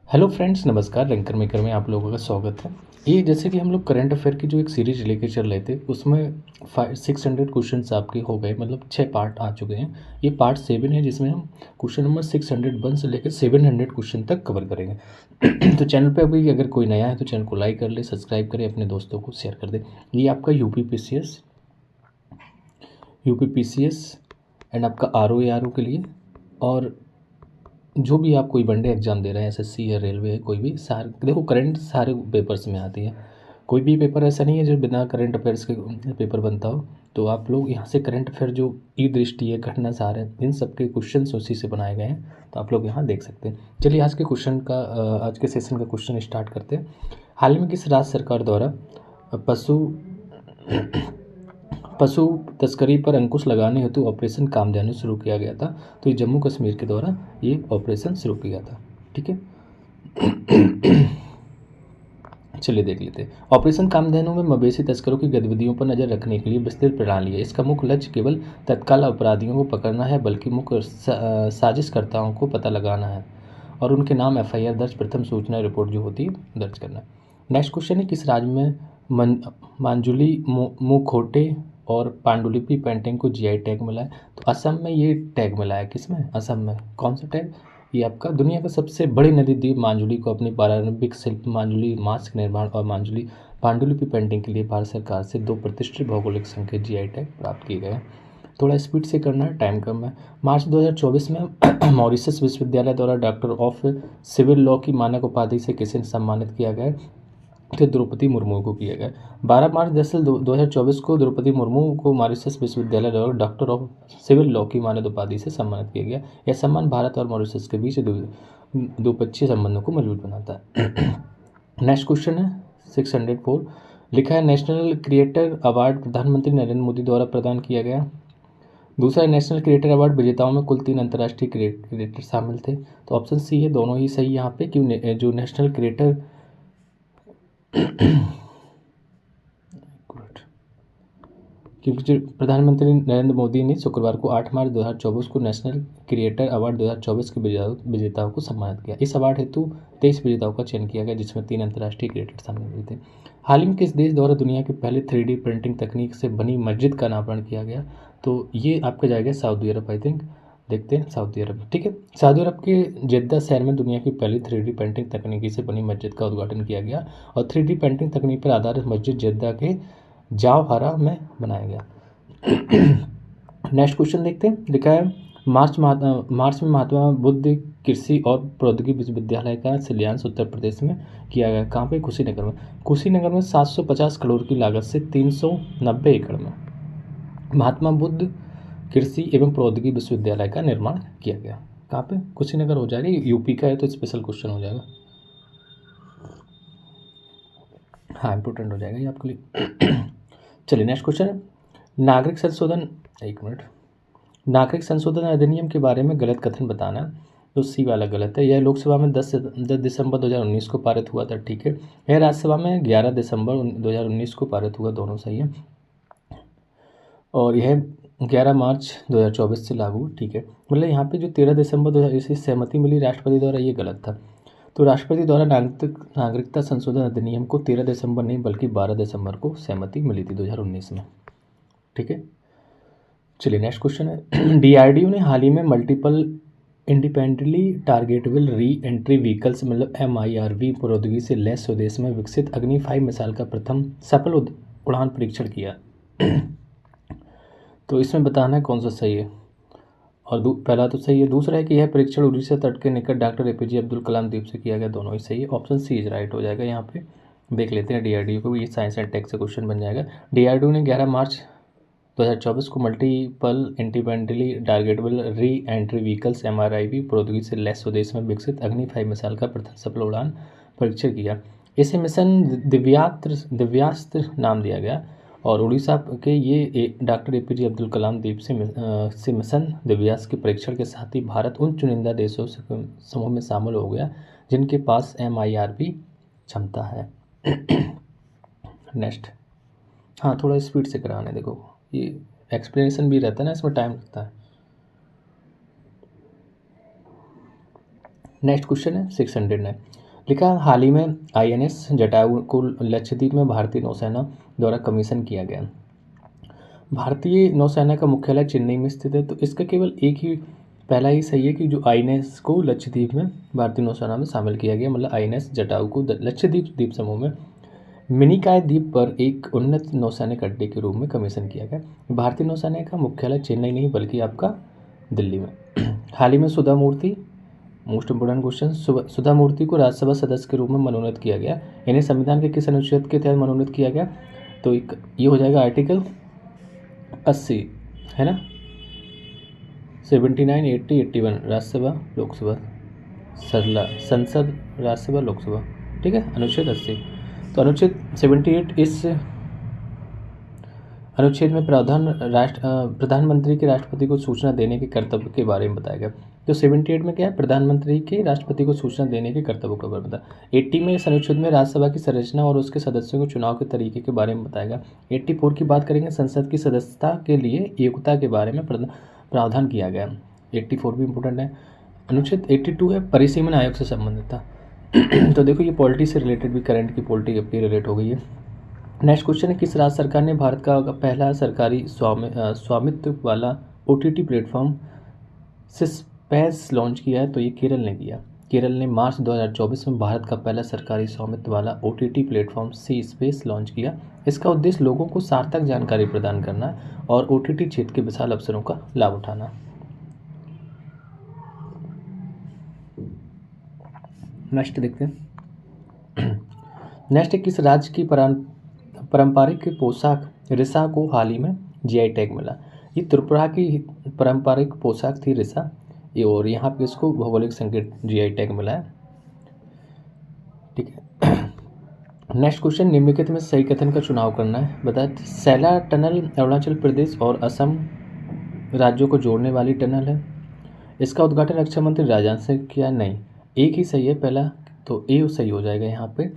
Hello friends, नमस्कार। Ranker maker में आप लोगों का स्वागत है। ये जैसे कि हम लोग करंट अफेयर की जो एक सीरीज लेके चल रहे थे उसमें 600 क्वेश्चन आपके हो गए, मतलब 6 पार्ट आ चुके हैं। ये पार्ट 7 है जिसमें हम क्वेश्चन नंबर 601 से लेकर 700 क्वेश्चन तक कवर करेंगे। तो चैनल पे अभी अगर कोई नया है तो चैनल को लाइक कर ले, सब्सक्राइब करें, अपने दोस्तों को शेयर कर दे। ये आपका यूपी पीसीएस एंड आपका आरओ के लिए, और जो भी आप कोई वनडे एग्ज़ाम दे रहे हैं, एसएससी या रेलवे है, कोई भी सारे देखो करंट सारे पेपर्स में आती है। कोई भी पेपर ऐसा नहीं है जो बिना करंट अफेयर्स के पेपर बनता हो। तो आप लोग यहाँ से करंट अफेयर जो ई दृष्टि है, घटना सार है, इन सब के क्वेश्चन उसी से बनाए गए हैं, तो आप लोग यहाँ देख सकते हैं। चलिए आज के सेशन का क्वेश्चन स्टार्ट करते हैं। हाल ही में किस राज्य सरकार द्वारा पशु पशु तस्करी पर अंकुश लगाने हेतु ऑपरेशन कामधेनु शुरू किया गया था? तो ये जम्मू कश्मीर के द्वारा ये ऑपरेशन शुरू किया था। ठीक है, चलिए देख लेते हैं। ऑपरेशन कामधेनु में मवेशी तस्करों की गतिविधियों पर नजर रखने के लिए विस्तृत प्रणाली है। इसका मुख्य लक्ष्य केवल तत्काल अपराधियों को पकड़ना है, बल्कि मुख्य साजिशकर्ताओं को पता लगाना है और उनके नाम एफआईआर दर्ज, प्रथम सूचना रिपोर्ट जो होती है दर्ज करना है। नेक्स्ट क्वेश्चन है, किस राज्य में मांजुली मुखोटे और पांडुलिपि पेंटिंग को जीआई टैग मिला है? तो असम में ये टैग मिला है। किसमें? असम में। कौन सा टैग? ये आपका दुनिया का सबसे बड़ी नदी द्वीप मांजुली को अपनी पारंपरिक शिल्प मांजुली मास्क निर्माण और मांजुली पांडुलिपि पेंटिंग के लिए भारत सरकार से 2 प्रतिष्ठित भौगोलिक संकेत जीआई टैग प्राप्त किए गए हैं। थोड़ा स्पीड से करना है, टाइम कम है। मार्च 2024 में मॉरिशस विश्वविद्यालय द्वारा डॉक्टर ऑफ सिविल लॉ की मानक उपाधि से किसे सम्मानित किया गया? तो द्रौपदी मुर्मू को किया गया। 12 मार्च 2024 को द्रौपदी मुर्मू को मॉरिशस विश्वविद्यालय द्वारा डॉक्टर ऑफ सिविल लॉ की मानद उपाधि से सम्मानित किया गया। यह सम्मान भारत और मॉरिशस के बीच द्विपक्षीय संबंधों को मजबूत बनाता है। नेक्स्ट क्वेश्चन है 604। लिखा है, नेशनल क्रिएटर अवार्ड प्रधानमंत्री नरेंद्र मोदी द्वारा प्रदान किया गया। दूसरा, नेशनल क्रिएटर अवार्ड विजेताओं में कुल 3 अंतर्राष्ट्रीय क्रिएटर शामिल थे। तो ऑप्शन सी है, दोनों ही सही यहाँ पे। क्यों? जो नेशनल क्रिएटर क्योंकि जो प्रधानमंत्री नरेंद्र मोदी ने शुक्रवार को 8 मार्च 2024 को नेशनल क्रिएटर अवार्ड 2024 के विजेताओं को सम्मानित किया। इस अवार्ड हेतु 23 विजेताओं का चयन किया गया, जिसमें 3 अंतर्राष्ट्रीय क्रिएटर शामिल हुए थे। हाल ही में किस देश द्वारा दुनिया की पहले 3D प्रिंटिंग तकनीक से बनी मस्जिद का अनावरण किया गया? तो ये आपका जाएगा सऊदी अरब, आई थिंक। देखते हैं, सऊदी अरब। ठीक है, सऊदी अरब के जेद्दा शहर में दुनिया की पहली 3D पेंटिंग तकनीकी से बनी मस्जिद का उद्घाटन किया गया, और 3D पेंटिंग तकनीक पर आधारित मस्जिद जेद्दा के जावहरा में बनाया गया। नेक्स्ट क्वेश्चन देखते हैं। लिखा है, मार्च में महात्मा बुद्ध कृषि और प्रौद्योगिकी विश्वविद्यालय का शिलान्यास उत्तर प्रदेश में किया गया। कहाँ पे? कुशीनगर में। कुशीनगर में 750 करोड़ की लागत से 390 एकड़ में महात्मा बुद्ध कृषि एवं प्रौद्योगिकी विश्वविद्यालय का निर्माण किया गया। कहाँ पे? कुशीनगर हो जाएगा। यूपी का है तो स्पेशल क्वेश्चन हो जाएगा। हाँ, इंपोर्टेंट हो जाएगा ये आपके लिए। चलिए नेक्स्ट क्वेश्चन है, नागरिक संशोधन 1 मिनट। नागरिक संशोधन अधिनियम के बारे में गलत कथन बताना। तो सी वाला गलत है। यह लोकसभा में 10 दिसंबर 2019 को पारित हुआ था। ठीक है। यह राज्यसभा में 11 दिसंबर 2019 को पारित हुआ, दोनों सही है। और यह 11 मार्च 2024 से लागू। ठीक है, मतलब यहाँ पे जो 13 दिसंबर 2020 सहमति मिली राष्ट्रपति द्वारा, ये गलत था। तो राष्ट्रपति द्वारा नागरिकता संशोधन अधिनियम को 13 दिसंबर नहीं बल्कि 12 दिसंबर को सहमति मिली थी 2019 में। ठीक है, चलिए नेक्स्ट क्वेश्चन है, डीआरडीओ ने हाल ही में multiple independently targetable re entry vehicles मतलब MIRV प्रौद्योगिकी से लैस स्वदेश में विकसित अग्नि 5 मिसाइल का प्रथम सफल उड़ान परीक्षण किया। तो इसमें बताना है कौन सा सही है। और पहला तो सही है। दूसरा है कि यह परीक्षण उड़ीसा तट के निकट डॉक्टर APJ अब्दुल कलाम द्वीप से किया गया, दोनों ही सही है। ऑप्शन सी इज राइट हो जाएगा। यहाँ पे देख लेते हैं डीआरडीओ को, ये साइंस एंड टेक से क्वेश्चन बन जाएगा। डीआरडीओ ने 11 मार्च 2024 को multiple independently targetable re entry vehicles MRIV प्रौद्योगिकी से लैस स्वदेश में विकसित अग्नि 5 मिसाइल का प्रथम सफल उड़ान परीक्षण किया। इसे मिशन दिव्यास्त्र नाम दिया गया, और उड़ीसा के ये डॉक्टर APJ अब्दुल कलाम द्वीप से मिशन दिव्यास्त्र के परीक्षण के साथ ही भारत उन चुनिंदा देशों से समूह में शामिल हो गया जिनके पास MIRV क्षमता है। नेक्स्ट, हाँ थोड़ा स्पीड से कराने, देखो ये एक्सप्लेनेशन भी रहता है ना, इसमें टाइम लगता है। नेक्स्ट क्वेश्चन है 609। लिखा हाल ही में INS जटायु को लक्षद्वीप में भारतीय नौसेना द्वारा कमीशन किया गया। भारतीय नौसेना का मुख्यालय चेन्नई में स्थित है, तो इसका केवल एक ही पहला ही सही है कि जो INS को लक्षद्वीप में भारतीय नौसेना में शामिल किया गया, मतलब INS जटायु को लक्षद्वीप द्वीप समूह में मिनिकॉय द्वीप पर एक उन्नत नौसैनिक अड्डे के रूप में कमीशन किया गया। भारतीय नौसेना का मुख्यालय चेन्नई नहीं बल्कि आपका दिल्ली में। हाल ही में सुधा मूर्ति, मोस्ट इंपोर्टेंट क्वेश्चन, सुधा मूर्ति को राज्यसभा सदस्य के रूप में मनोनीत किया गया। इन्हें संविधान के किस अनुच्छेद के तहत मनोनीत किया गया? तो ये हो जाएगा आर्टिकल 80, है ना, 79, 80, 81 राज्यसभा लोकसभा सरला संसद राज्यसभा लोकसभा, ठीक है, अनुच्छेद 80। तो अनुच्छेद 78 इस अनुच्छेद में प्रधानमंत्री के राष्ट्रपति को सूचना देने के कर्तव्य के बारे में बताया गया। तो 78 में क्या है? प्रधानमंत्री के राष्ट्रपति को सूचना देने के कर्तव्य के बारे में बताया। 80 में इस अनुच्छेद में राज्यसभा की संरचना और उसके सदस्यों के चुनाव के तरीके के बारे में बताया गया। 84 की बात करेंगे, संसद की सदस्यता के लिए योग्यता के बारे में प्रावधान किया गया। 84 भी इम्पोर्टेंट है। अनुच्छेद 82 है, परिसीमन आयोग से संबंधित था। तो देखो ये पॉलिटी से रिलेटेड भी, करंट की पॉलिटी अपनी रिलेट हो गई है। नेक्स्ट क्वेश्चन है, किस राज्य सरकार ने भारत का पहला सरकारी स्वामित्व वाला OTT प्लेटफॉर्म सिस्पैस लॉन्च किया है? तो ये केरल ने किया। केरल ने मार्च 2024 में भारत का पहला सरकारी स्वामित्व वाला OTT प्लेटफॉर्म सी स्पेस लॉन्च किया। इसका उद्देश्य लोगों को सार्थक जानकारी प्रदान करना और OTT क्षेत्र के विशाल अवसरों का लाभ उठाना। नेक्स्ट देखते हैं। नेक्स्ट, किस राज्य की पारंपरिक पोशाक रिसा को हाल ही में GI टैग मिला? ये त्रिपुरा की पारंपरिक पोशाक थी रिसा, ये, और यहाँ पे इसको भौगोलिक संकेत GI टैग मिला है, ठीक है। नेक्स्ट क्वेश्चन, निम्नलिखित में सही कथन का चुनाव करना है। बताए, सैला टनल अरुणाचल प्रदेश और असम राज्यों को जोड़ने वाली टनल है। इसका उद्घाटन रक्षा मंत्री राजनाथ सिंह किया? नहीं, एक ही सही है पहला, तो ए सही हो जाएगा यहाँ पे।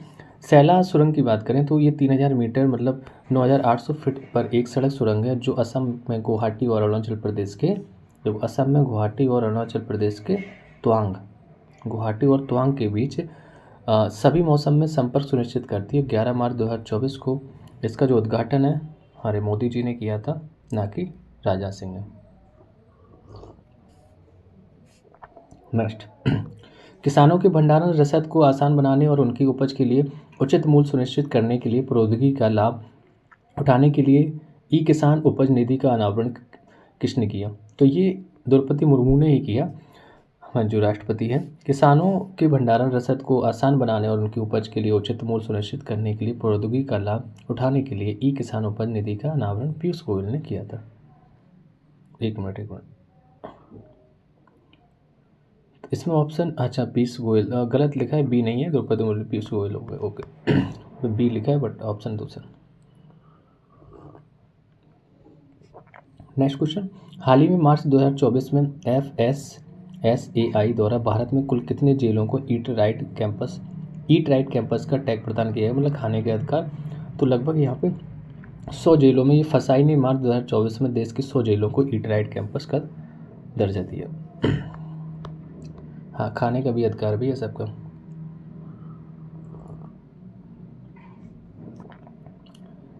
सैला सुरंग की बात करें तो ये 3000 मीटर मतलब 9800 फीट पर एक सड़क सुरंग है जो असम में गुवाहाटी और अरुणाचल प्रदेश के तवांग के बीच सभी मौसम में संपर्क सुनिश्चित करती है। 11 मार्च 2024 को इसका जो उद्घाटन है हमारे मोदी जी ने किया था, ना कि राजनाथ सिंह ने। नेक्स्ट, किसानों के भंडारण रसद को आसान बनाने और उनकी उपज के लिए उचित मूल्य सुनिश्चित करने के लिए प्रौद्योगिकी का लाभ उठाने के लिए ई किसान उपज निधि का अनावरण किसने किया? तो ये द्रौपदी मुर्मू ने ही किया, जो राष्ट्रपति है। किसानों के भंडारण रसद को आसान बनाने और उनकी उपज के लिए उचित मूल्य सुनिश्चित करने के लिए प्रौद्योगिकी का लाभ उठाने के लिए ई किसान उपज निधि का अनावरण पीयूष गोयल ने किया था। एक मिनट इसमें ऑप्शन, अच्छा पीयूष गोयल गलत लिखा है, बी नहीं है, द्रौपदी मुर्मू पीयूष गोयल हो गए, ओके। तो बी लिखा है बट ऑप्शन दूसरा। नेक्स्ट क्वेश्चन, हाल ही में मार्च 2024 में FSSAI द्वारा भारत में कुल कितने जेलों को ईट राइट कैंपस का टैग प्रदान किया है, मतलब खाने के अधिकार? तो लगभग यहाँ पे 100 जेलों में ये फसाई ने मार्च 2024 में देश की 100 जेलों को ईट राइट कैंपस का दर्जा दिया। हाँ, खाने का भी अधिकार भी है सबका।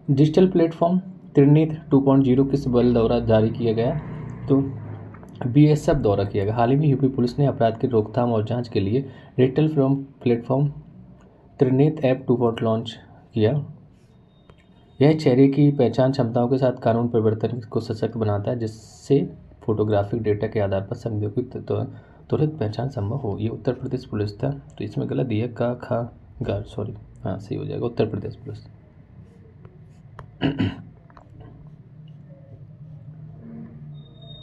डिजिटल प्लेटफॉर्म त्रिनेत्र 2.0 किस बल द्वारा जारी किया गया? तो BSF द्वारा किया गया। हाल ही में यूपी पुलिस ने अपराध की रोकथाम और जांच के लिए digital platform Trinetra app 2.0 launch किया। यह चेहरे की पहचान क्षमताओं के साथ कानून प्रवर्तन को सशक्त बनाता है, जिससे फोटोग्राफिक डेटा के आधार पर संदिग्धों की तुरंत पहचान संभव हो। ये उत्तर प्रदेश पुलिस था, तो इसमें गलत दिया सॉरी, हाँ सही हो जाएगा, उत्तर प्रदेश पुलिस।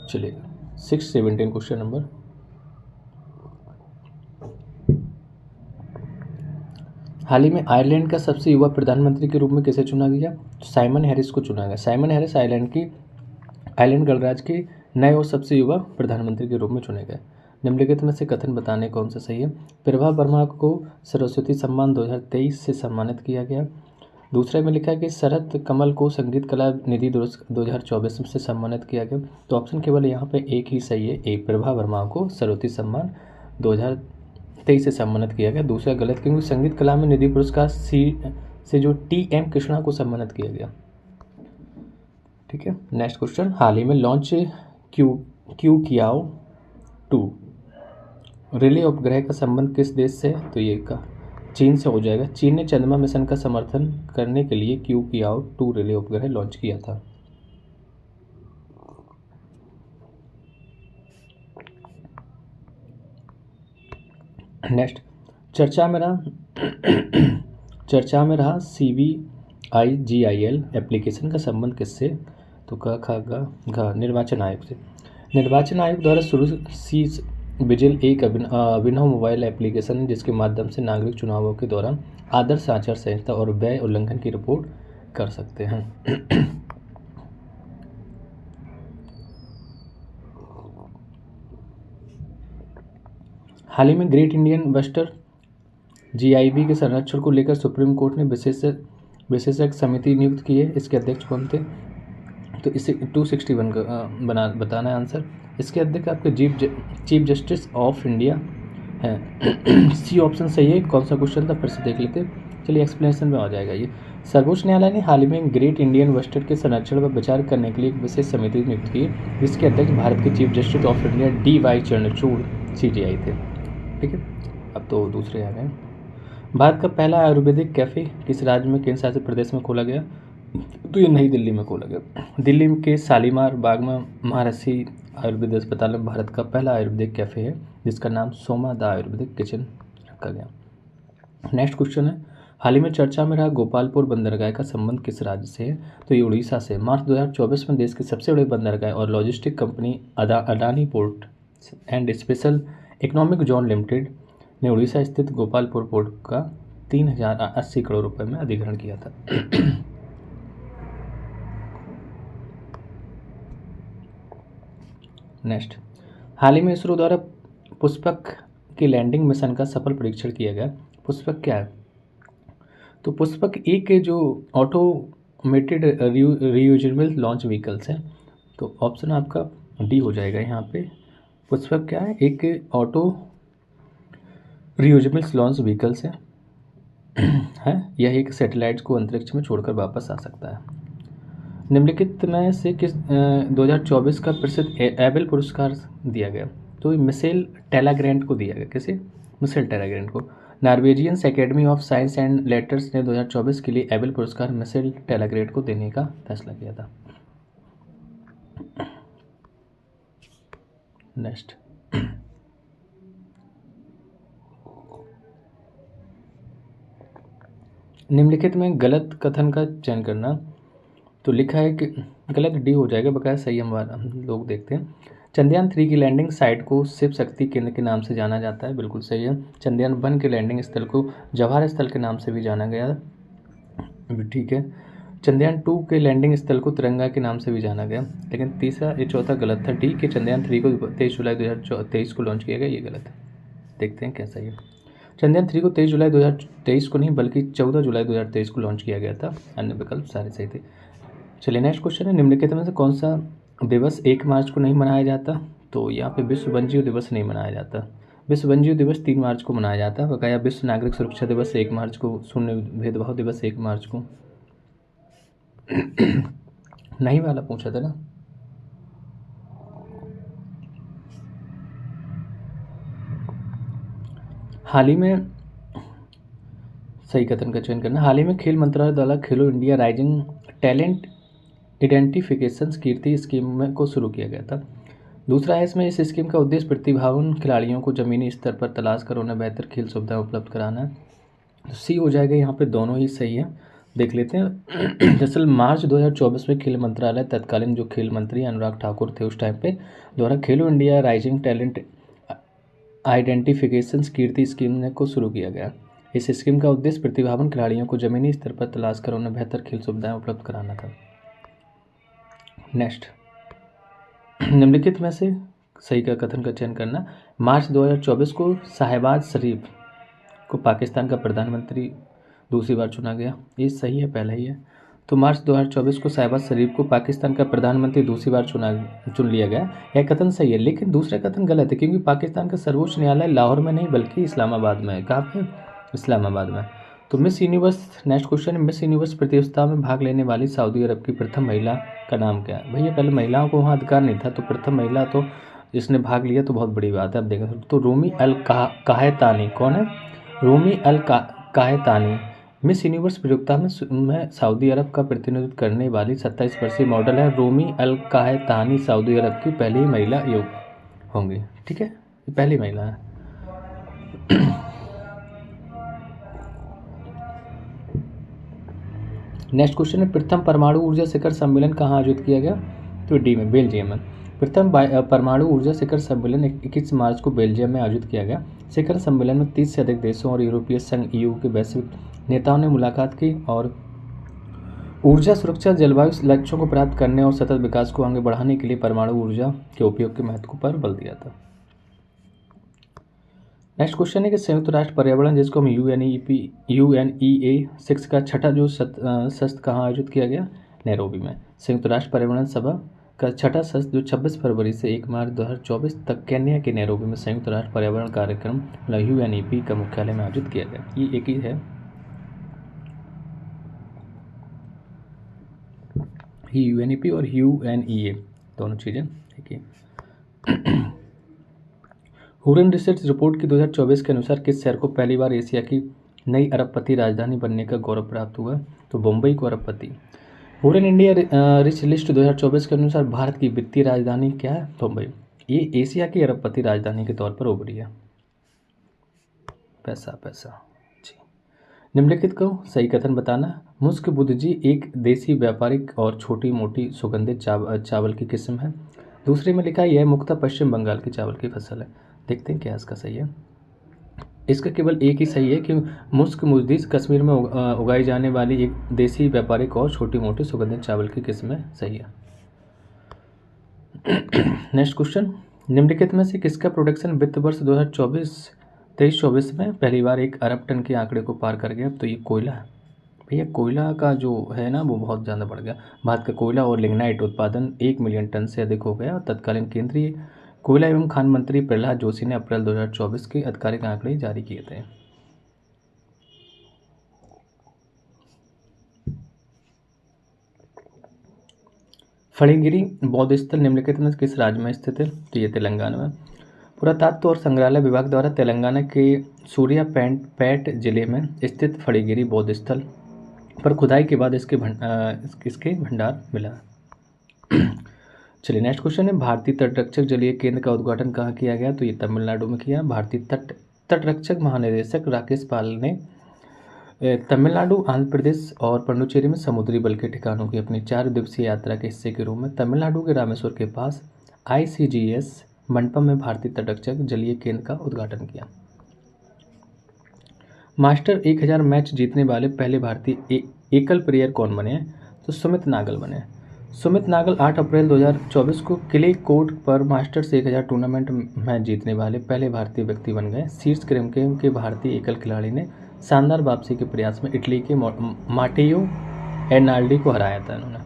चलिएगा 617 क्वेश्चन नंबर। हाल ही में आयरलैंड का सबसे युवा प्रधानमंत्री के रूप में किसे चुना गया? साइमन हैरिस को चुना गया। साइमन हैरिस आयरलैंड गणराज्य के नए और सबसे युवा प्रधानमंत्री के रूप में चुने गए। निम्नलिखित में से कथन बताने कौन सा सही है? प्रभा वर्मा को सरस्वती सम्मान 2023 से सम्मानित किया गया। दूसरे में लिखा है कि शरद कमल को संगीत कला निधि 2024 से सम्मानित किया गया। तो ऑप्शन केवल यहाँ पे एक ही सही है, एक, प्रभा वर्मा को सरस्वती सम्मान 2023 से सम्मानित किया गया। दूसरा गलत, क्योंकि संगीत कला में निधि पुरस्कार से जो TM कृष्णा को सम्मानित किया गया। ठीक है, नेक्स्ट क्वेश्चन, हाल ही में लॉन्च क्यूकियाओ 2 रिले उपग्रह का संबंध किस देश से है? तो ये का चीन से हो जाएगा। चीन ने चंद्रमा मिशन का समर्थन करने के लिए क्यूकियाओ 2 रिले उपग्रह लॉन्च किया था। नेक्स्ट, चर्चा में रहा CVIGIL एप्लीकेशन का संबंध किससे? तो ग निर्वाचन आयोग से। निर्वाचन आयोग द्वारा शुरू विजिल एक अभिनव मोबाइल एप्लीकेशन है जिसके माध्यम से नागरिक चुनावों के दौरान आदर्श आचार संहिता और व्यय उल्लंघन की रिपोर्ट कर सकते हैं। हाल ही में ग्रेट इंडियन वेस्टर्न GIB के संरक्षण को लेकर सुप्रीम कोर्ट ने विशेषज्ञ समिति नियुक्त की है। इसके अध्यक्ष कौन थे? तो इसे 261 का बताना है आंसर। इसके अध्यक्ष आपके चीफ जस्टिस ऑफ इंडिया है। C ऑप्शन सही है। कौन सा क्वेश्चन था फिर से देख लेते। चलिए एक्सप्लेनेशन में आ जाएगा ये। सर्वोच्च न्यायालय ने हाल ही में ग्रेट इंडियन वेस्टर्न के संरक्षण पर विचार करने के लिए एक विशेष समिति नियुक्त की है जिसके अध्यक्ष भारत के chief justice of India DY Chandrachud CJI थे। ठीक है, अब तो दूसरे आ गए। भारत का पहला आयुर्वेदिक कैफ़े किस राज्य में केंद्र शासित प्रदेश में खोला गया? तो ये नई दिल्ली में खोला गया। दिल्ली के शालीमार बाग में महर्षि आयुर्वेद अस्पताल में भारत का पहला आयुर्वेदिक कैफ़े है जिसका नाम सोमा द आयुर्वेदिक किचन रखा गया। नेक्स्ट क्वेश्चन है, हाल ही में चर्चा में रहा गोपालपुर बंदरगाह का संबंध किस राज्य से है? तो ये उड़ीसा से। मार्च 2024 में देश के सबसे बड़े बंदरगाह और logistic company Adani port and special economic zone limited ने उड़ीसा स्थित गोपालपुर पोर्ट का 3080 करोड़ रुपए में अधिग्रहण किया था। नेक्स्ट, हाल ही में इसरो द्वारा पुष्पक के लैंडिंग मिशन का सफल परीक्षण किया गया। पुष्पक क्या है? तो पुष्पक एक के जो ऑटोमेटेड रीयूजेबल लॉन्च व्हीकल्स हैं। तो ऑप्शन आपका D हो जाएगा यहाँ पे। पुष्पक क्या है? एक ऑटो रीयूजेबल लॉन्च व्हीकल्स है। यह एक सैटेलाइट्स को अंतरिक्ष में छोड़कर वापस आ सकता है। निम्नलिखित में से किस 2024 का प्रसिद्ध एबेल पुरस्कार दिया गया? तो मिशेल टेलाग्रैंड को दिया गया। किसे? मिशेल टेलाग्रैंड को। Norwegian academy of science and letters ने 2024 के लिए एबेल पुरस्कार मिशेल टेलाग्रैंड को देने का फैसला किया था। नेक्स्ट, निम्नलिखित में गलत कथन का चयन करना। तो लिखा है कि गलत D हो जाएगा, बकाया सही हम लोग देखते हैं। चंद्रयान 3 की लैंडिंग साइट को शिव शक्ति केंद्र के नाम से जाना जाता है। बिल्कुल सही है। चंद्रयान 1 के लैंडिंग स्थल को जवाहर स्थल के नाम से भी जाना गया। ठीक है। चंद्रयान 2 के लैंडिंग स्थल को तिरंगा के नाम से भी जाना गया। लेकिन चौथा गलत था। D के चंद्रयान 3 को 23 जुलाई 2023 को लॉन्च किया गया, ये गलत है। देखते हैं कैसा है। चंद्रयान 3 को 23 जुलाई 2023 को नहीं बल्कि 14 जुलाई 2023 को लॉन्च किया गया था। अन्य विकल्प सारे सही थे। चलिए नेक्स्ट क्वेश्चन है, निम्नलिखित में से कौन सा दिवस 1 मार्च को नहीं मनाया जाता? तो यहाँ पे विश्व वन्यजीव दिवस नहीं मनाया जाता। विश्व वन्यजीव दिवस 3 मार्च को मनाया जाता है। बकाया विश्व नागरिक सुरक्षा दिवस 1 मार्च को, शून्य भेदभाव दिवस 1 मार्च को नहीं वाला पूछा था ना। हाल ही में सही कथन का चयन करना। हाल ही में खेल मंत्रालय द्वारा खेलो इंडिया राइजिंग टैलेंट आइडेंटिफिकेशन कीर्ति स्कीम को शुरू किया गया था। दूसरा है इसमें, इस स्कीम का उद्देश्य प्रतिभावान खिलाड़ियों को ज़मीनी स्तर पर तलाश कर उन्हें बेहतर खेल सुविधाएं उपलब्ध कराना है। तो C हो जाएगा। यहाँ पे दोनों ही सही है। देख लेते हैं। दरअसल मार्च 2024 में खेल मंत्रालय तत्कालीन जो खेल मंत्री अनुराग ठाकुर थे उस टाइम पे द्वारा खेलो इंडिया राइजिंग टैलेंट आइडेंटिफिकेशन कीर्ति स्कीम को शुरू किया गया। इस स्कीम का उद्देश्य प्रतिभावान खिलाड़ियों को ज़मीनी स्तर पर तलाश कर उन्हें बेहतर खेल सुविधाएं उपलब्ध कराना था। नेक्स्ट, निम्नलिखित में से सही का कथन का चयन करना। मार्च 2024 को शहबाज शरीफ को पाकिस्तान का प्रधानमंत्री दूसरी बार चुना गया। ये सही है, पहला ही है। तो मार्च 2024 को शहबाज शरीफ को पाकिस्तान का प्रधानमंत्री दूसरी बार चुन लिया गया। यह कथन सही है, लेकिन दूसरा कथन गलत है, क्योंकि पाकिस्तान का सर्वोच्च न्यायालय लाहौर में नहीं बल्कि इस्लामाबाद में है। कहाँ पे? इस्लामाबाद में। तो मिस यूनिवर्स, नेक्स्ट क्वेश्चन है, मिस यूनिवर्स प्रतियोगिता में भाग लेने वाली सऊदी अरब की प्रथम महिला का नाम क्या है? भैया पहले महिलाओं को वहाँ अधिकार नहीं था, तो प्रथम महिला तो जिसने भाग लिया तो बहुत बड़ी बात है। अब देखो तो रूमी अल काहतानी कौन है? रूमी अल काहतानी मिस यूनिवर्स प्रतियोगिता में सऊदी अरब का प्रतिनिधित्व करने वाली 27 वर्षीय मॉडल है। रूमी अल काहतानी सऊदी अरब की पहली महिला होंगी। ठीक है, ये पहली महिला है। नेक्स्ट क्वेश्चन है, प्रथम परमाणु ऊर्जा शिखर सम्मेलन कहाँ आयोजित किया गया? तो डी में, बेल्जियम में। प्रथम परमाणु ऊर्जा शिखर सम्मेलन 21 मार्च को बेल्जियम में आयोजित किया गया। शिखर सम्मेलन में 30 से अधिक देशों और यूरोपीय संघ EU के वैश्विक नेताओं ने मुलाकात की और ऊर्जा सुरक्षा, जलवायु लक्ष्यों को प्राप्त करने और सतत विकास को आगे बढ़ाने के लिए परमाणु ऊर्जा के उपयोग के महत्व पर बल दिया था। नेक्स्ट क्वेश्चन है कि संयुक्त राष्ट्र पर्यावरण, जिसको हम UNEA 6 का छठा जो सत्र कहाँ आयोजित किया गया? नैरोबी में। संयुक्त राष्ट्र पर्यावरण सभा का छठा सत्र जो 26 फरवरी से 1 मार्च 2024 तक केन्या के नैरोबी में संयुक्त राष्ट्र पर्यावरण कार्यक्रम UNEP का मुख्यालय में आयोजित किया गया। ये एक ही है, UNEP और UNEA दोनों चीज़ें ठीक है। हुरन रिसर्च रिपोर्ट की 2024 के अनुसार किस शहर को पहली बार एशिया की नई अरबपति राजधानी बनने का गौरव प्राप्त हुआ? तो मुंबई को अरबपति। हुरन इंडिया रिच लिस्ट 2024 के अनुसार भारत की वित्तीय राजधानी क्या है? मुंबई। ये एशिया की अरबपति राजधानी के तौर पर उभरी है। पैसा जी। निम्नलिखित को सही कथन बताना। मुस्क बुदजी एक देसी व्यापारिक और छोटी मोटी सुगंधित चावल की किस्म है। दूसरे में लिखा है यह मुख्यतः पश्चिम बंगाल की चावल की फसल है। देखते हैं क्या इसका सही है। इसका केवल एक ही सही है कि मुस्क मुजदिस कश्मीर में उगाई जाने वाली एक देसी व्यापारिक और छोटी मोटी सुगंधित चावल की किस्म है। सही है। नेक्स्ट क्वेश्चन, निम्नलिखित में से किसका प्रोडक्शन वित्त वर्ष 2023-24 में पहली बार 1 अरब टन के आंकड़े को पार कर गया? तो ये कोयला है। भैया कोयला का जो है ना वो बहुत ज़्यादा बढ़ गया। भारत का कोयला और लिग्नाइट उत्पादन 1 मिलियन टन से अधिक हो गया। तत्कालीन केंद्रीय कोयला एवं खान मंत्री प्रहलाद जोशी ने अप्रैल 2024 के आधिकारिक आंकड़े जारी किए थे। फणिगिरी बौद्ध स्थल निम्नलिखित में किस राज्य में स्थित है? तो ये तेलंगाना में। पुरातत्व और संग्रहालय विभाग द्वारा तेलंगाना के सूर्यापेट जिले में स्थित फणिगिरी बौद्ध स्थल पर खुदाई के बाद इसके भंडार मिला। चलिए नेक्स्ट क्वेश्चन है, भारतीय तटरक्षक जलीय केंद्र का उद्घाटन कहाँ किया गया? तो ये तमिलनाडु में किया। भारतीय तटरक्षक महानिदेशक राकेश पाल ने तमिलनाडु, आंध्र प्रदेश और पुडुचेरी में समुद्री बल के ठिकानों की अपनी 4 दिवसीय यात्रा के हिस्से के रूप में तमिलनाडु के रामेश्वर के पास ICGS मंडपम में भारतीय तटरक्षक जलीय केंद्र का उद्घाटन किया। मास्टर 1000 मैच जीतने वाले पहले भारतीय एकल प्लेयर कौन बने हैं? तो सुमित नागल बने। सुमित नागल 8 अप्रैल 2024 को क्ले कोर्ट पर मास्टर्स 1000 टूर्नामेंट मैच जीतने वाले पहले भारतीय व्यक्ति बन गए। शीर्ष क्रम के भारतीय एकल खिलाड़ी ने शानदार वापसी के प्रयास में इटली के माटेयो एर्नाल्डी को हराया था इन्होंने।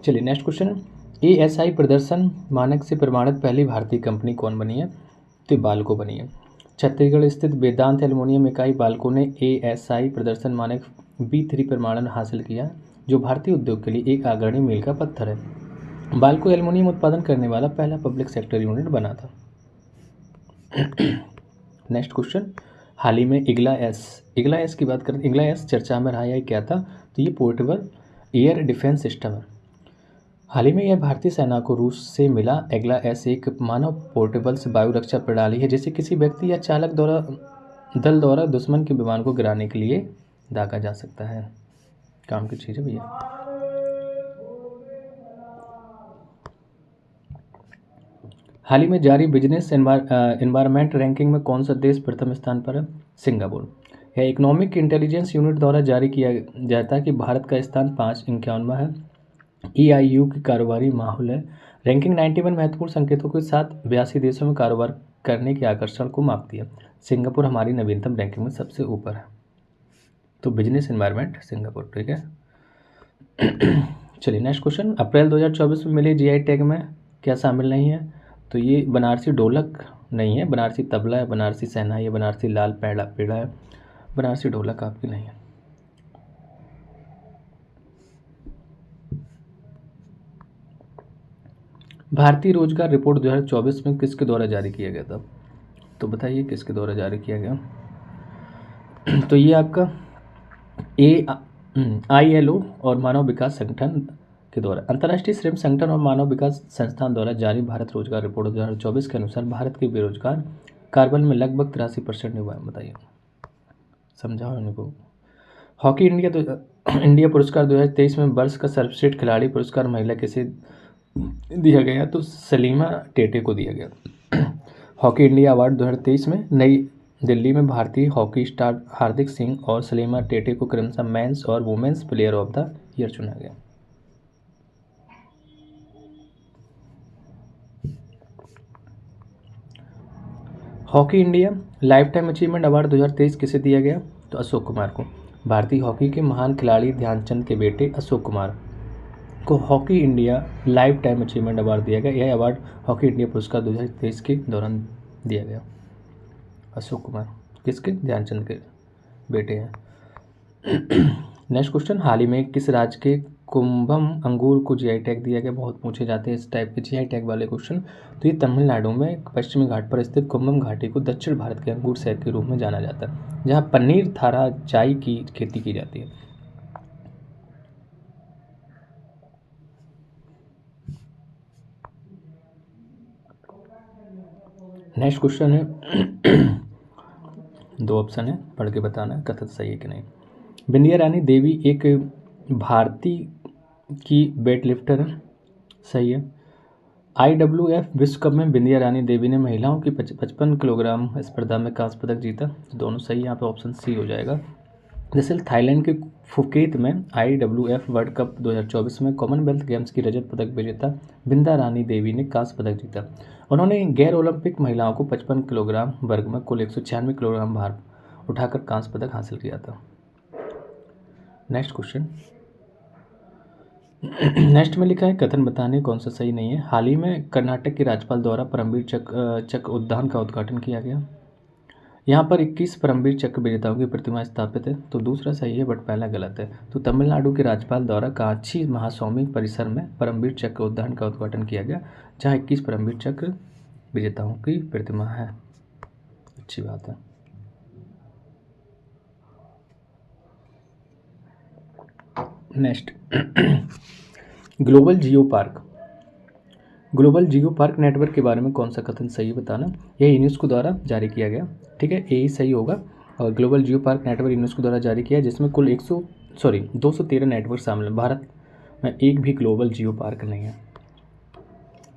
चलिए नेक्स्ट क्वेश्चन, ASI प्रदर्शन मानक से प्रमाणित पहली भारतीय कंपनी कौन बनी है? तो बाल्को बनी है। छत्तीसगढ़ स्थित वेदांत एल्युमिनियम इकाई बाल्को ने ASI प्रदर्शन मानक B3 प्रमाणन हासिल किया, जो भारतीय उद्योग के लिए एक अग्रणी मील का पत्थर है। बाल्को एल्युमिनियम उत्पादन करने वाला पहला पब्लिक सेक्टर यूनिट बना था। नेक्स्ट क्वेश्चन, हाल ही में इग्ला एस की बात करें। इग्ला एस चर्चा में रहा है, क्या था? तो ये पोर्टेबल एयर डिफेंस सिस्टम है। हाल ही में यह भारतीय सेना को रूस से मिला। इग्ला एस एक मानव पोर्टेबल वायु रक्षा प्रणाली है, जिसे किसी व्यक्ति या चालक दल द्वारा दुश्मन के विमान को गिराने के लिए दागा जा सकता है। काम की चीज़ है भैया। हाल ही में जारी बिजनेस एनवायरनमेंट रैंकिंग में कौन सा देश प्रथम स्थान पर है? सिंगापुर। यह इकोनॉमिक इंटेलिजेंस यूनिट द्वारा जारी किया जाता है कि भारत का स्थान 551वां है। EIU की कारोबारी माहौल है। रैंकिंग 91 महत्वपूर्ण संकेतों के साथ 82 देशों में कारोबार करने के आकर्षण को मापती है। सिंगापुर हमारी नवीनतम रैंकिंग में सबसे ऊपर है। तो बिजनेस एनवायरनमेंट सिंगापुर, ठीक है। चलिए नेक्स्ट क्वेश्चन, अप्रैल 2024 में मिले जीआई टैग में क्या शामिल नहीं है? तो ये बनारसी ढोलक नहीं है, बनारसी तबला है, बनारसी शहनाई है, बनारसी लाल पेड़ा है, बनारसी ढोलक आपकी नहीं है। भारतीय रोजगार रिपोर्ट 2024 में किसके द्वारा जारी किया गया था? तो बताइए किसके द्वारा जारी किया गया? तो ये आपका ILO और मानव विकास संगठन के द्वारा, अंतर्राष्ट्रीय श्रम संगठन और मानव विकास संस्थान द्वारा जारी भारत रोजगार रिपोर्ट 2024 के अनुसार भारत के बेरोजगार कार्बन में लगभग 83% युवा है। बताइए, समझाओ इनको। हॉकी इंडिया पुरस्कार 2023 में वर्ष का सर्वश्रेष्ठ खिलाड़ी पुरस्कार महिला किसे दिया गया? तो सलीमा टेटे को दिया गया। हॉकी इंडिया अवार्ड 2023 में नई दिल्ली में भारतीय हॉकी स्टार हार्दिक सिंह और सलीमा टेटे को क्रमशः मेंस और women's player of the year चुना गया। Hockey India lifetime achievement award 2023 किसे दिया गया? तो अशोक कुमार को। भारतीय हॉकी के महान खिलाड़ी ध्यानचंद के बेटे अशोक कुमार को hockey India lifetime achievement award दिया गया। यह अवार्ड हॉकी इंडिया पुरस्कार 2023 के दौरान दिया गया। अशोक कुमार किसके? ध्यानचंद के बेटे हैं। नेक्स्ट क्वेश्चन, हाल ही में किस राज्य के कुंभम अंगूर को जीआई टैग दिया गया? बहुत पूछे जाते हैं इस टाइप के जीआई टैग वाले क्वेश्चन। तो ये तमिलनाडु में पश्चिमी घाट पर स्थित कुंभम घाटी को दक्षिण भारत के अंगूर शहर के रूप में जाना जाता है, जहाँ पनीर थारा चाय की खेती की जाती है। नेक्स्ट क्वेश्चन है, 2 ऑप्शन है, पढ़ के बताना कथन सही है कि नहीं। बिंदिया रानी देवी एक भारतीय की वेट लिफ्टर है, सही है। IWF विश्व कप में बिंदिया रानी देवी ने महिलाओं की 55 किलोग्राम स्पर्धा में कांस्य पदक जीता, दोनों सही। यहाँ पे ऑप्शन सी हो जाएगा। दरअसल थाईलैंड के फुकेत में IWF वर्ल्ड कप 2024 में कॉमनवेल्थ गेम्स की रजत पदक विजेता बिंदा रानी देवी ने कांस्य पदक जीता। उन्होंने गैर ओलंपिक महिलाओं को 55 किलोग्राम वर्ग में कुल 196 किलोग्राम भार उठाकर कांस्य पदक हासिल किया था। नेक्स्ट क्वेश्चन, नेक्स्ट में लिखा है कथन बताने कौन सा सही नहीं है। हाल ही में कर्नाटक के राज्यपाल द्वारा परमवीर चक्र उद्यान का उद्घाटन किया गया। यहाँ पर 21 परमवीर चक्र विजेताओं की प्रतिमा स्थापित है, तो दूसरा सही है बट पहला गलत है। तो तमिलनाडु के राज्यपाल द्वारा कांची महास्वामी परिसर में परमवीर चक्र उद्यान का उद्घाटन किया गया, जहाँ 21 परमवीर चक्र विजेताओं की प्रतिमा है। अच्छी बात है। Next, global geo park network के बारे में कौन सा कथन सही बताना। यह यूनेस्को द्वारा जारी किया गया, ठीक है, यही सही होगा। और global geo park network UNESCO द्वारा जारी किया, जिसमें कुल 213 नेटवर्क शामिल है। भारत में एक भी ग्लोबल जियो पार्क नहीं है।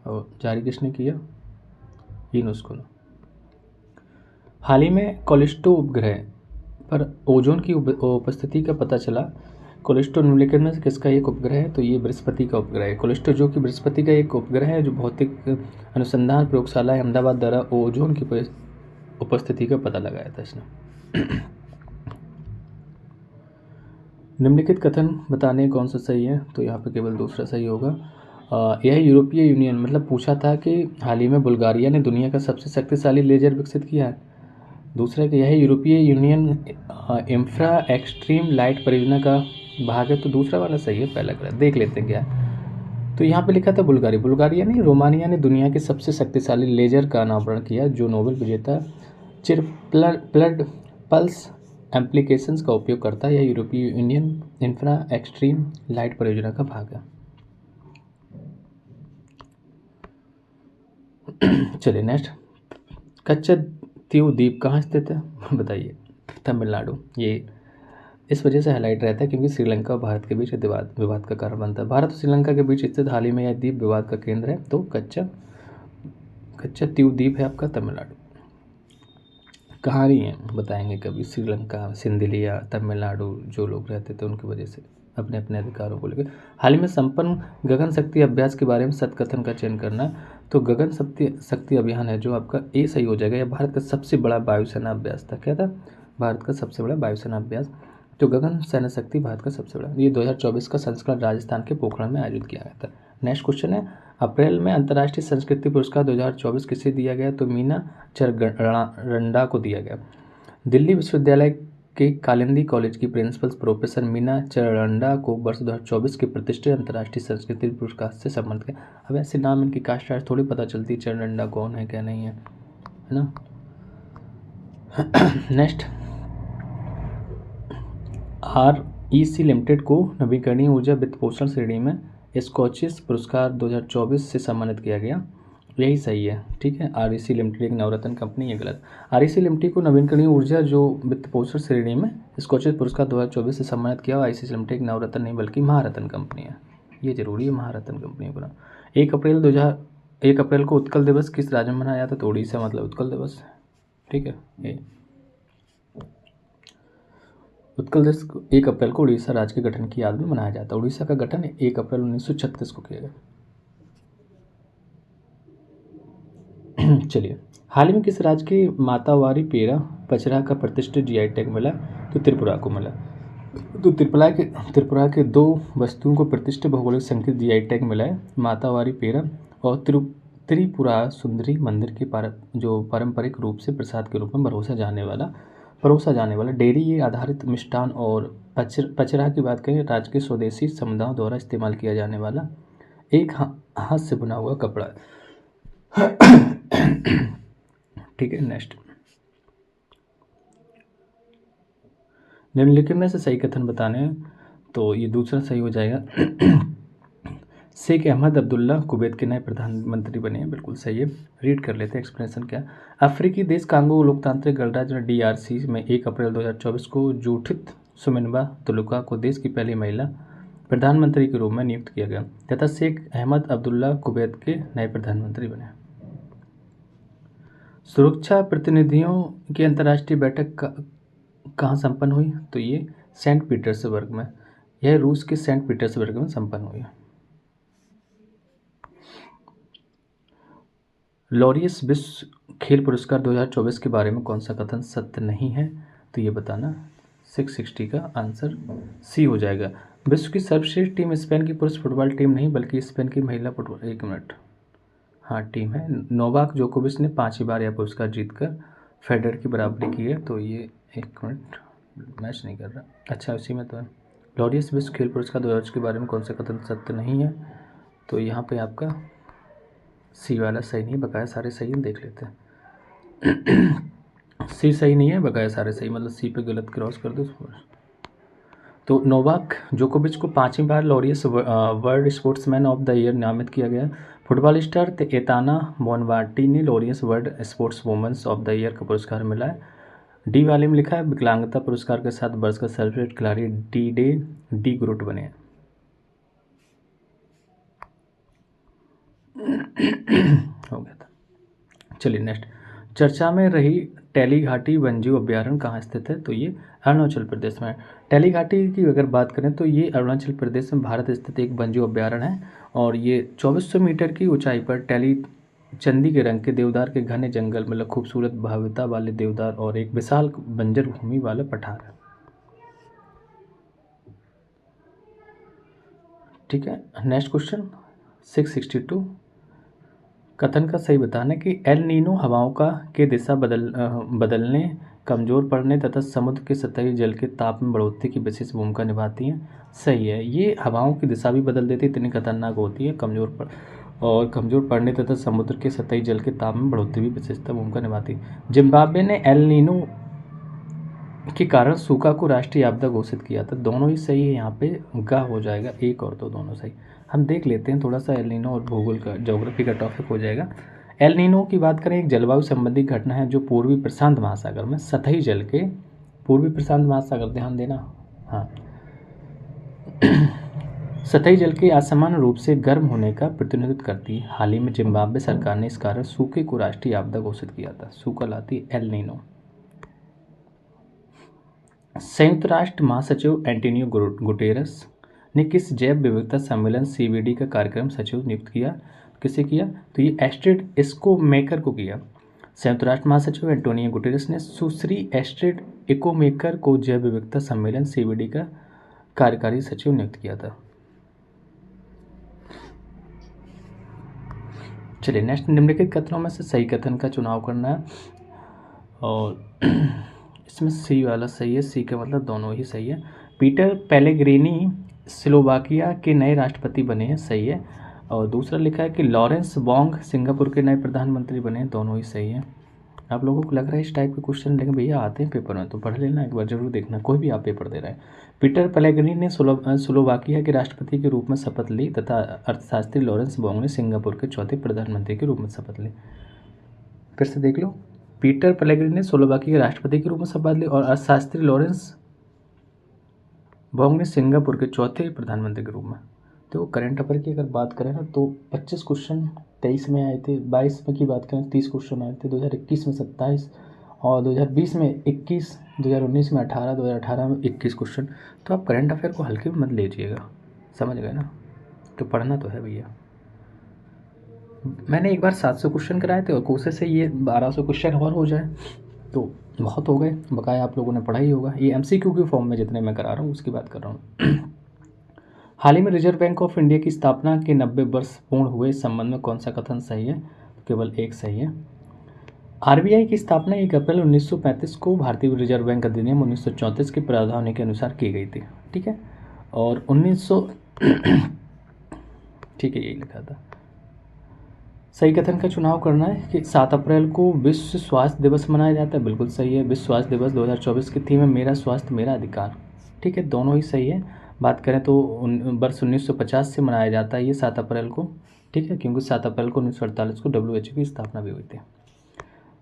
और जारी किसने किया? यूनेस्को ने। हाल ही में कोलिस्टो उपग्रह पर ओजोन की उपस्थिति का पता चला। कोलिस्टो निम्नलिखित में से किसका एक उपग्रह है? तो ये बृहस्पति का उपग्रह है। कोलिस्टो जो कि बृहस्पति का एक उपग्रह है, जो भौतिक अनुसंधान प्रयोगशाला अहमदाबाद द्वारा ओजोन की उपस्थिति का पता लगाया था इसने। निम्नलिखित कथन बताने कौन सा सही है? तो यहाँ पे केवल दूसरा सही होगा। यह यूरोपीय यूनियन, मतलब पूछा था कि हाल ही में बुल्गारिया ने दुनिया का सबसे शक्तिशाली लेजर विकसित किया है। दूसरा कि यह यूरोपीय यूनियन इंफ्रा एक्सट्रीम लाइट परियोजना का भाग है, तो दूसरा वाला सही है, पहला गलत। देख लेते हैं क्या। तो यहाँ पे लिखा था बुल्गारिया नहीं, रोमानिया ने दुनिया के सबसे शक्तिशाली लेजर का अनावरण किया, जो नोबेल विजेता चिरप्लड पल्स एप्लीकेशंस का उपयोग करता है। यह यूरोपीय यूनियन इंफ्रा एक्सट्रीम लाइट परियोजना का भाग है। चलिए नेक्स्ट, कच्चतीव द्वीप कहाँ स्थित है? बताइए। तमिलनाडु। ये इस वजह से हाईलाइट रहता है क्योंकि श्रीलंका और भारत के बीच विवाद का कारण बनता है। भारत और श्रीलंका के बीच स्थित हाल ही में यह द्वीप विवाद का केंद्र है। तो कच्चतीव द्वीप है आपका तमिलनाडु। कहाँ रही है बताएंगे कभी। श्रीलंका, सिंधिलिया, तमिलनाडु जो लोग रहते थे उनकी वजह से अपने अपने अधिकारों को लेकर। हाल ही में संपन्न गगन शक्ति अभ्यास के बारे में सत्कथन का चयन करना। तो गगन शक्ति अभियान है जो आपका ए सही हो जाएगा। यह भारत का सबसे बड़ा वायुसेना अभ्यास था। क्या था? भारत का सबसे बड़ा वायुसेना अभ्यास। तो गगन सेना शक्ति भारत का सबसे बड़ा, ये 2024 का संस्करण राजस्थान के पोखरण में आयोजित किया गया था। नेक्स्ट क्वेश्चन है, अप्रैल में अंतर्राष्ट्रीय संस्कृति पुरस्कार 2024 किसे दिया गया? तो मीना चरगंडा को दिया गया। दिल्ली विश्वविद्यालय के कालिंदी कॉलेज की प्रिंसिपल प्रोफेसर मीना चरगंडा को वर्ष 2024 के प्रतिष्ठित अंतर्राष्ट्रीय संस्कृति पुरस्कार से सम्मानित किया। अब ऐसे नाम इनकी कास्ट आज थोड़ी पता चलती, चरगंडा कौन है क्या नहीं है ना। नेक्स्ट, REC लिमिटेड को नवीकरणीय ऊर्जा वित्त पोषण श्रेणी में स्कॉचिस पुरस्कार 2024 से सम्मानित किया गया। यही सही है, ठीक है। REC लिमिटेड एक नवरत्न कंपनी, ये गलत। REC लिमिटेड को नवीकरणीय ऊर्जा जो वित्त पोषण श्रेणी में स्कॉचिस पुरस्कार 2024 से सम्मानित किया। REC लिमिटेड एक नवरत्न नहीं बल्कि महारत्न कंपनी है, ये जरूरी है, महारत्न कंपनी को। 1 अप्रैल को उत्कल दिवस किस राज्य में मनाया जाता है? तो उड़ीसा, मतलब उत्कल दिवस, ठीक है। उत्कल दिवस 1 अप्रैल को उड़ीसा राज्य के गठन की याद में मनाया जाता है। उड़ीसा का गठन 1 अप्रैल 1936 को किया गया। चलिए, हाल ही में किस राज्य की मातावारी पेरा पचरा का प्रतिष्ठित GI टैग मिला? तो त्रिपुरा को मिला। तो त्रिपुरा के 2 वस्तुओं को प्रतिष्ठित भौगोलिक संकेत GI टैग मिला है, मातावारी पेरा और त्रिपुरा सुंदरी मंदिर के जो पारंपरिक रूप से प्रसाद के रूप में परोसा जाने वाला डेयरी आधारित मिष्ठान और पचरा की बात करें, राज्य के स्वदेशी समुदायों द्वारा इस्तेमाल किया जाने वाला एक हाथ से बुना हुआ कपड़ा है। ठीक है। नेक्स्ट, निम्नलिखित में से सही कथन बताने हैं, तो ये दूसरा सही हो जाएगा। शेख अहमद अब्दुल्ला कुवैत के नए प्रधानमंत्री बने हैं, बिल्कुल सही है। रीड कर लेते हैं एक्सप्लेनेशन क्या। अफ्रीकी देश कांगो लोकतांत्रिक गणराज्य में DRC में 1 अप्रैल 2024 को जूठित सुमिनबा तुलुका को देश की पहली महिला प्रधानमंत्री के रूप में नियुक्त किया गया तथा शेख अहमद अब्दुल्ला कुवैत के नए प्रधानमंत्री बने। सुरक्षा प्रतिनिधियों की अंतर्राष्ट्रीय बैठक कहाँ संपन्न हुई? तो ये सेंट पीटर्सबर्ग में, यह रूस के सेंट पीटर्सबर्ग में संपन्न हुई। लॉरियस विश्व खेल पुरस्कार 2024 के बारे में कौन सा कथन सत्य नहीं है? तो ये बताना। 660 का आंसर सी हो जाएगा। विश्व की सर्वश्रेष्ठ टीम स्पेन की पुरुष फुटबॉल टीम नहीं बल्कि स्पेन की महिला फुटबॉल, 1 मिनट, हाँ टीम है। नोवाक जोकोविच ने 5 बार यह पुरस्कार जीतकर फेडरर की बराबरी की है। तो ये 1 मिनट, मैच नहीं कर रहा, अच्छा उसी में तो है। लॉरियस विश्व खेल पुरस्कार 2024 के बारे में कौन सा कथन सत्य नहीं है? तो यहाँ पे आपका सी वाला सही नहीं, बकाया सारे सही हैं, देख लेते हैं। सी सही नहीं है, बकाया सारे सही, मतलब सी पे गलत क्रॉस कर दो। तो नोवाक जोकोविच को 5वीं बार Laureus world sportsman of the year नामित किया गया। फुटबॉल स्टार एताना बोनवाटी ने Laureus world sports women's of the year का पुरस्कार मिला है। डी वाले में लिखा है विकलांगता पुरस्कार के साथ वर्ष का सर्वश्रेष्ठ खिलाड़ी डी ग्रुट बने हैं। हो गया था। चलिए नेक्स्ट, चर्चा में रही टैली घाटी वन्यजीव अभ्यारण्य कहाँ स्थित है? तो ये अरुणाचल प्रदेश में। टैली घाटी की अगर बात करें तो ये अरुणाचल प्रदेश में भारत स्थित एक वन्यजीव अभ्यारण्य है और ये 2400 मीटर की ऊंचाई पर टैली चंदी के रंग के देवदार के घने जंगल, मतलब खूबसूरत भव्यता वाले देवदार और एक विशाल बंजर भूमि वाला पठार है। ठीक है। नेक्स्ट क्वेश्चन 662, कथन का सही बताना कि एल नीनो हवाओं के दिशा बदलने, कमज़ोर पड़ने तथा समुद्र के सतही जल के ताप में बढ़ोतरी की विशेष भूमिका निभाती हैं। सही है, ये हवाओं की दिशा भी बदल देती है, इतनी खतरनाक होती है, कमज़ोर पड़ने तथा समुद्र के सतही जल के ताप में बढ़ोतरी भी विशेषता भूमिका निभाती है। जिम्बाब्वे ने एल नीनो के कारण सूखा को राष्ट्रीय आपदा घोषित किया था। दोनों ही सही है, यहाँ पे गा हो जाएगा, 1 और 2 दोनों सही। हम देख लेते हैं थोड़ा सा एल नीनो और भूगोल का, ज्योग्राफी का टॉपिक हो जाएगा। एल नीनो की बात करें, एक जलवायु संबंधी घटना है जो पूर्वी प्रशांत महासागर में सतही जल के, पूर्वी प्रशांत महासागर ध्यान देना, हाँ, सतही जल के असामान्य रूप से गर्म होने का प्रतिनिधित्व करती है। हाल ही में जिम्बाब्वे सरकार ने इस कारण सूखे को राष्ट्रीय आपदा घोषित किया था। सूखा लाती एल नीनो। संयुक्त राष्ट्र महासचिव एंटोनियो गुटेरस ने किस जैव विविधता सम्मेलन CVD का कार्यक्रम सचिव नियुक्त किया? किसे किया? तो ये एस्ट्रिड एस्कोमेकर को किया। संयुक्त राष्ट्र महासचिव एंटोनियो गुटेरेस ने सुश्री एस्ट्रिड एकोमेकर को जैव विविधता सम्मेलन CVD का कार्यकारी सचिव नियुक्त किया था। चलिए नेक्स्ट, निम्नलिखित कथनों में से सही कथन का चुनाव करना है और इसमें सी वाला सही है, सी का मतलब दोनों ही सही है। पीटर पेलेग्रिनी स्लोवाकिया के नए राष्ट्रपति बने हैं, सही है। और दूसरा लिखा है कि लॉरेंस वोंग सिंगापुर के नए प्रधानमंत्री बने हैं, दोनों ही सही है। आप लोगों को लग रहा है इस टाइप के क्वेश्चन, लेकिन भैया आते हैं पेपर में, तो पढ़ लेना एक बार, जरूर देखना, कोई भी आप पेपर दे रहे हैं। पीटर पेलेग्रिनी ने स्लोवाकिया के राष्ट्रपति के रूप में शपथ ली तथा अर्थशास्त्री लॉरेंस वोंग ने सिंगापुर के चौथे प्रधानमंत्री के रूप में शपथ ली। फिर से देख लो, पीटर पेलेग्रिनी ने स्लोवाकिया के राष्ट्रपति के रूप में शपथ ली और अर्थशास्त्री लॉरेंस वोंग ने सिंगापुर के चौथे प्रधानमंत्री के रूप में। तो करंट अफेयर की अगर बात करें ना तो 25 क्वेश्चन 23 में आए थे, 22 में की बात करें 30 क्वेश्चन आए थे, 2021 में 27 और 2020 में 21, 2019 में 18, 2018 में 21 क्वेश्चन। तो आप करंट अफेयर को हल्के में मत लीजिएगा, समझ गए ना, तो पढ़ना तो है भैया। मैंने एक बार 700 क्वेश्चन कराए थे और कोशिश है ये 1200 क्वेश्चन और हो जाए तो बहुत हो गए, बकाया आप लोगों ने पढ़ा ही होगा। ये MCQ के फॉर्म में जितने मैं करा रहा हूँ उसकी बात कर रहा हूँ। हाल ही में रिजर्व बैंक ऑफ इंडिया की स्थापना के 90 वर्ष पूर्ण हुए, इस संबंध में कौन सा कथन सही है? तो केवल एक सही है। RBI की स्थापना 1 अप्रैल 1935 को भारतीय रिजर्व बैंक अधिनियम 1934 के प्रावधानों के अनुसार की गई थी, ठीक है। और 1900 ठीक है, यही लिखा था। सही कथन का चुनाव करना है कि 7 अप्रैल को विश्व स्वास्थ्य दिवस मनाया जाता है, बिल्कुल सही है। विश्व स्वास्थ्य दिवस 2024 की थीम है मेरा स्वास्थ्य मेरा अधिकार, ठीक है, दोनों ही सही है। बात करें तो वर्ष 1950 से मनाया जाता है ये 7 अप्रैल को, ठीक है, क्योंकि 7 अप्रैल को 1948 को WHO की स्थापना भी हुई थी।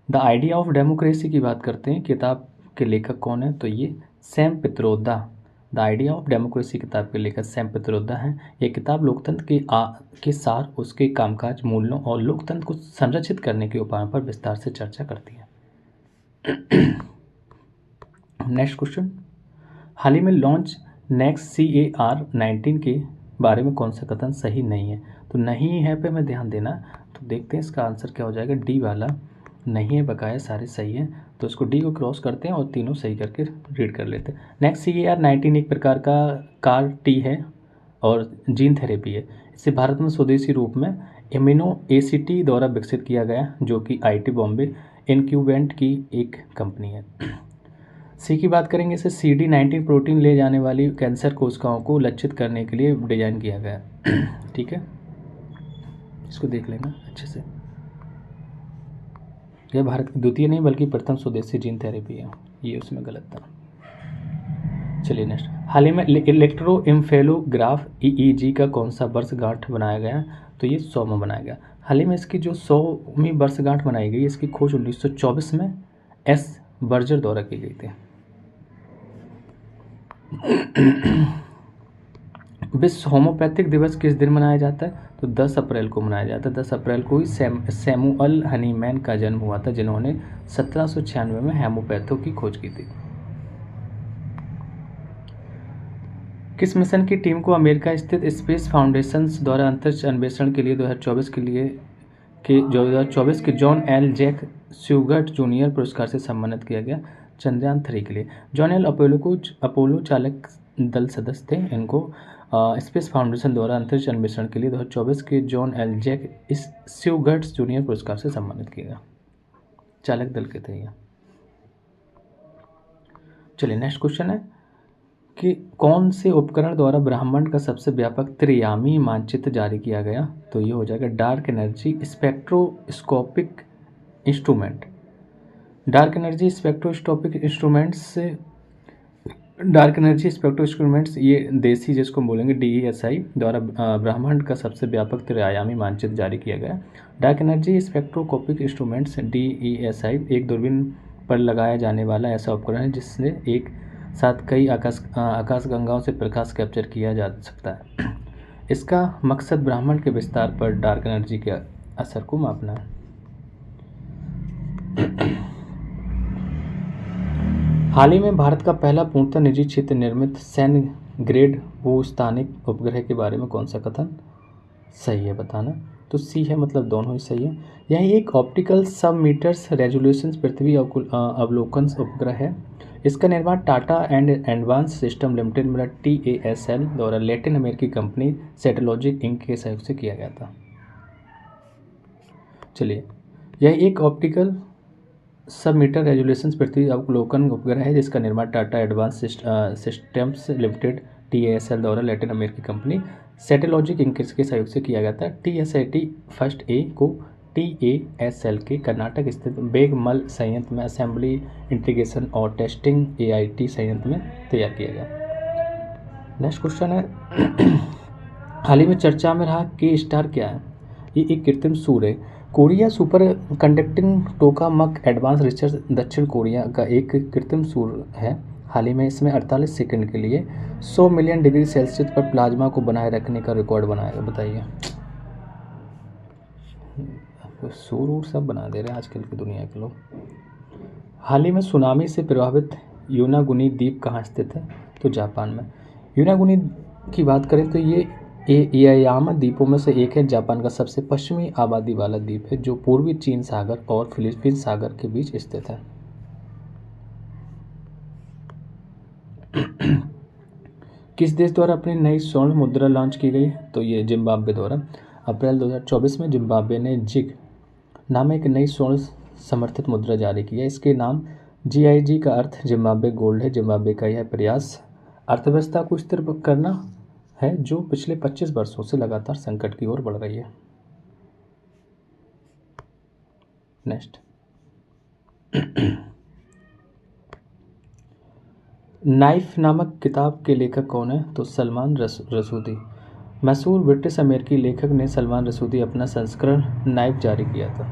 द आइडिया ऑफ डेमोक्रेसी की बात करते हैं, किताब के लेखक कौन है? तो ये Sam Pitroda. The idea of democracy किताब के लेखक सैम पित्रोदा हैं। ये किताब लोकतंत्र के सार, उसके कामकाज, मूल्यों और लोकतंत्र को संरक्षित करने के उपायों पर विस्तार से चर्चा करती है। नेक्स्ट क्वेश्चन, हाल ही में लॉन्च नेक्स्ट CAR-19 के बारे में कौन सा कथन सही नहीं है? तो नहीं है पे मैं ध्यान देना, तो देखते हैं इसका आंसर क्या हो जाएगा। डी वाला नहीं है, बकाया सारे सही हैं, तो इसको डी को क्रॉस करते हैं और तीनों सही करके रीड कर लेते हैं। नेक्स्ट CAR-19 एक प्रकार का CAR-T है और जीन थेरेपी है। इसे भारत में स्वदेशी रूप में इम्यूनो ACT द्वारा विकसित किया गया, जो कि IIT बॉम्बे इनक्यूबेंट की एक कंपनी है। सी की बात करेंगे, इसे CD19 प्रोटीन ले जाने वाली कैंसर कोशिकाओं को लक्षित करने के लिए डिजाइन किया गया, ठीक है, इसको देख लेना अच्छे से। यह भारत की द्वितीय नहीं बल्कि प्रथम स्वदेशी जीन थेरेपी है, ये उसमें गलत था। चलिए नेक्स्ट, हाल ही में इलेक्ट्रोइंफेलोग्राफ EEG का कौन सा वर्षगांठ बनाया गया? तो ये 100वां बनाया गया। हाल ही में इसकी जो 100वीं वर्षगांठ बनाई गई, इसकी खोज 1924 में S बर्जर द्वारा की गई थी। विश्व होम्योपैथिक दिवस किस दिन मनाया जाता है? तो 10 अप्रैल को मनाया जाता है। 10 अप्रैल को ही सैमुअल हनीमैन का जन्म हुआ था, जिन्होंने 1796 में होम्योपैथों की खोज की थी। किस मिशन की टीम को अमेरिका स्थित स्पेस फाउंडेशन द्वारा अंतरिक्ष अन्वेषण के लिए 2024 के जॉन एल जैक स्यूगर्ट जूनियर पुरस्कार से सम्मानित किया गया? चंद्रयान 3 के लिए। जॉन एल अपोलो चालक दल सदस्य थे। इनको स्पेस फाउंडेशन द्वारा अंतरिक्ष अन्वेषण के लिए 2024 के जॉन एल जैक स्यूगर्ट जूनियर पुरस्कार से सम्मानित किया गया, चालक दल के थे ये। चलिए नेक्स्ट क्वेश्चन है कि कौन से उपकरण द्वारा ब्रह्मांड का सबसे व्यापक त्रियामी मानचित्र जारी किया गया? तो ये हो जाएगा dark energy spectroscopic instrument. Dark energy spectroscopic ये देसी जिसको बोलेंगे DESI द्वारा ब्रह्मांड का सबसे व्यापक त्रिआयामी मानचित्र जारी किया गया। Dark energy spectroscopic instruments DESI एक दूरबीन पर लगाया जाने वाला ऐसा उपकरण है जिससे एक साथ कई आकाशगंगाओं से प्रकाश कैप्चर किया जा सकता है। इसका मकसद ब्रह्मांड के विस्तार पर डार्क एनर्जी के असर को मापना है। हाल ही में भारत का पहला पूर्णतः निजी क्षेत्र निर्मित सैन्य ग्रेड भूस्थानिक उपग्रह के बारे में कौन सा कथन सही है बताना। तो सी है, मतलब दोनों ही सही है। यह एक ऑप्टिकल सब मीटर्स रेजोल्यूशन पृथ्वी अवलोकन उपग्रह है। इसका निर्माण Tata and advance system limited मतलब TASL द्वारा लैटिन अमेरिकी कंपनी सेटेलॉजिक इंक के सहयोग से किया गया था। चलिए, यह एक ऑप्टिकल सब मीटर रेजोल्यूशन पृथ्वी अवलोकन उपग्रह है जिसका निर्माण Tata advance systems limited TASL द्वारा लैटिन अमेरिकी कंपनी सेटेलॉजिक इंक के सहयोग से किया गया था। TSAT फर्स्ट ए को TASL के कर्नाटक स्थित बेगमल संयंत्र में असेंबली इंटीग्रेशन और टेस्टिंग AIT संयंत्र में तैयार किया गया। नेक्स्ट क्वेश्चन है हाल ही में चर्चा में रहा के स्टार क्या है। ये एक कृत्रिम सूर्य है। Korea super conducting tokamak advance research दक्षिण कोरिया का एक कृत्रिम सूर्य है। हाल ही में इसमें 48 सेकंड के लिए 100 मिलियन डिग्री सेल्सियस पर प्लाज्मा को बनाए रखने का रिकॉर्ड बनाया। बताइए, सूर्य सब बना दे रहे हैं आजकल की दुनिया के लोग। हाल ही में सुनामी से प्रभावित योनागुनी द्वीप कहाँ स्थित है। तो जापान में। योनागुनी की बात करें तो ये यायामा द्वीपों में से एक है। जापान का सबसे पश्चिमी आबादी वाला द्वीप है जो पूर्वी चीन सागर और फिलीपीन सागर के बीच स्थित है। किस देश द्वारा अपनी नई स्वर्ण मुद्रा लॉन्च की गई। तो ये जिम्बाब्वे द्वारा। अप्रैल 2024 में जिम्बाब्वे ने जिग नाम एक नई स्वर्ण समर्थित मुद्रा जारी की है। इसके नाम GIG का अर्थ जिम्बाब्वे गोल्ड है। जिम्बाब्वे का यह प्रयास अर्थव्यवस्था को स्थिर करना है जो पिछले 25 वर्षों से लगातार संकट की ओर बढ़ रही है। नेक्स्ट, नाइफ नामक किताब के लेखक कौन है। तो सलमान रसूदी। मशहूर ब्रिटिश अमेरिकी लेखक ने सलमान रसूदी अपना संस्करण नाइफ जारी किया था।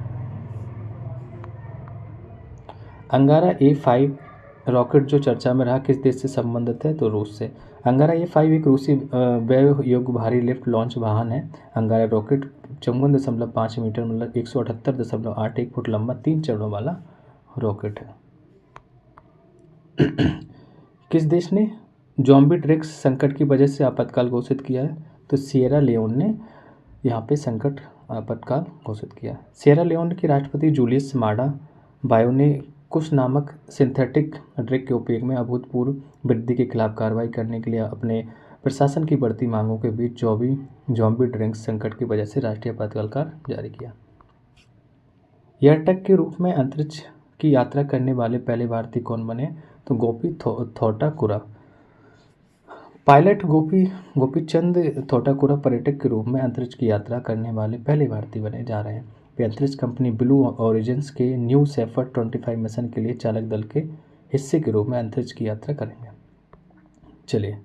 अंगारा A5 रॉकेट जो चर्चा में रहा किस देश से संबंधित है। तो रूस से। अंगारा A5 एक रूसी व्यय योग्य भारी लिफ्ट लॉन्च वाहन है। अंगारा रॉकेट 54.5 मीटर मतलब 178.81 फुट लंबा 3 चरणों वाला रॉकेट है। किस देश ने ज़ॉम्बी ड्रग्स संकट की वजह से आपातकाल घोषित किया है। तो सिएरा लियोन ने यहाँ पे संकट आपातकाल घोषित किया। सिएरा लियोन के राष्ट्रपति जूलियस माडा बायो ने कुछ नामक सिंथेटिक ड्रग के उपयोग में अभूतपूर्व वृद्धि के खिलाफ कार्रवाई करने के लिए अपने प्रशासन की बढ़ती मांगों के बीच ज़ॉम्बी ड्रग्स संकट की वजह से राष्ट्रीय आपातकाल जारी किया। एयरटैग के रूप में अंतरिक्ष की यात्रा करने वाले पहले भारतीय कौन बने। तो गोपी थोटाकुरा। पायलट गोपीचंद थोटाकुरा पर्यटक के रूप में अंतरिक्ष की यात्रा करने वाले पहले भारतीय बने जा रहे हैं। वे अंतरिक्ष कंपनी ब्लू ओरिजिन्स के न्यू शेफर्ड 25 मिशन के लिए चालक दल के हिस्से के रूप में अंतरिक्ष की यात्रा करेंगे। चलिए,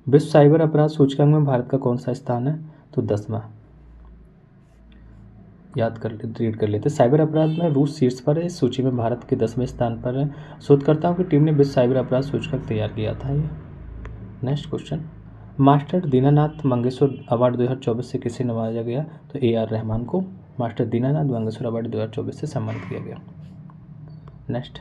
विश्व साइबर अपराध सूचकांक में भारत का कौन सा स्थान है। तो 10वां। रीड कर लेते। साइबर अपराध में रूस शीर्ष पर है। इस सूची में भारत के 10वें स्थान पर है। शोधकर्ताओं की टीम ने विश्व साइबर अपराध सूचकांक तैयार किया था। ये next question, master Dinanath Mangeshkar award 2024 से किसे नवाजा गया। तो AR रहमान को मास्टर दीनानाथ मंगेशकर अवार्ड 2024 से सम्मानित किया गया। Next,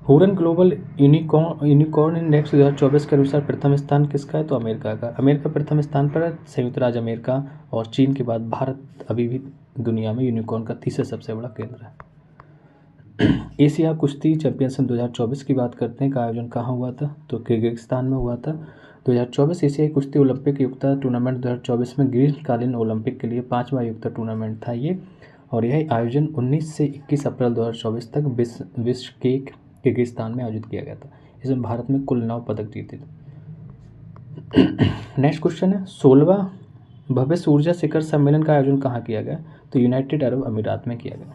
Huron global unicorn index 2024 के अनुसार प्रथम स्थान किसका है। तो अमेरिका का। अमेरिका प्रथम स्थान पर है। संयुक्त राज्य अमेरिका और चीन के बाद भारत अभी भी दुनिया में यूनिकॉर्न का तीसरा सबसे बड़ा केंद्र है। एशिया कुश्ती चैंपियनशिप 2024 की बात करते हैं का आयोजन कहाँ हुआ था। तो किर्गिस्तान में हुआ था। 2024 एशियाई कुश्ती ओलंपिक युक्ता टूर्नामेंट 2024 में ग्रीष्मकालीन ओलंपिक के लिए 5वां युक्ता टूर्नामेंट था ये। और यह आयोजन 19 से 21 अप्रैल 2024 तक विश्व के किर्गिस्तान में आयोजित किया गया था। इसमें भारत में कुल 9 पदक जीते थे। नेक्स्ट क्वेश्चन है, 16वां भविष्य ऊर्जा शिखर सम्मेलन का आयोजन कहाँ किया गया। तो यूनाइटेड अरब अमीरात में किया गया।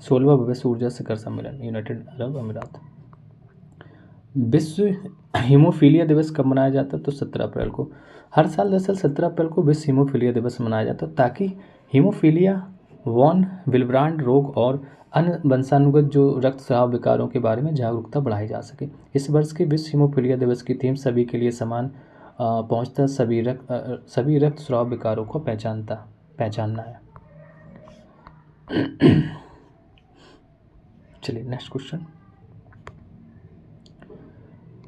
16वां भविष्य ऊर्जा शिखर सम्मेलन यूनाइटेड अरब अमीरात। विश्व हीमोफीलिया दिवस कब मनाया जाता है। तो 17 अप्रैल को। हर साल दरअसल 17 अप्रैल को विश्व हीमोफीलिया दिवस मनाया जाता है ताकि हीमोफीलिया वॉन विल्ब्रांड रोग और अन्य वंशानुगत जो रक्तस्राव विकारों के बारे में जागरूकता बढ़ाई जा सके। इस वर्ष के विश्व हीमोफीलिया दिवस की थीम सभी के लिए समान पहुंचता सभी रक्तस्राव विकारों को पहचानना है। चलिए नेक्स्ट क्वेश्चन,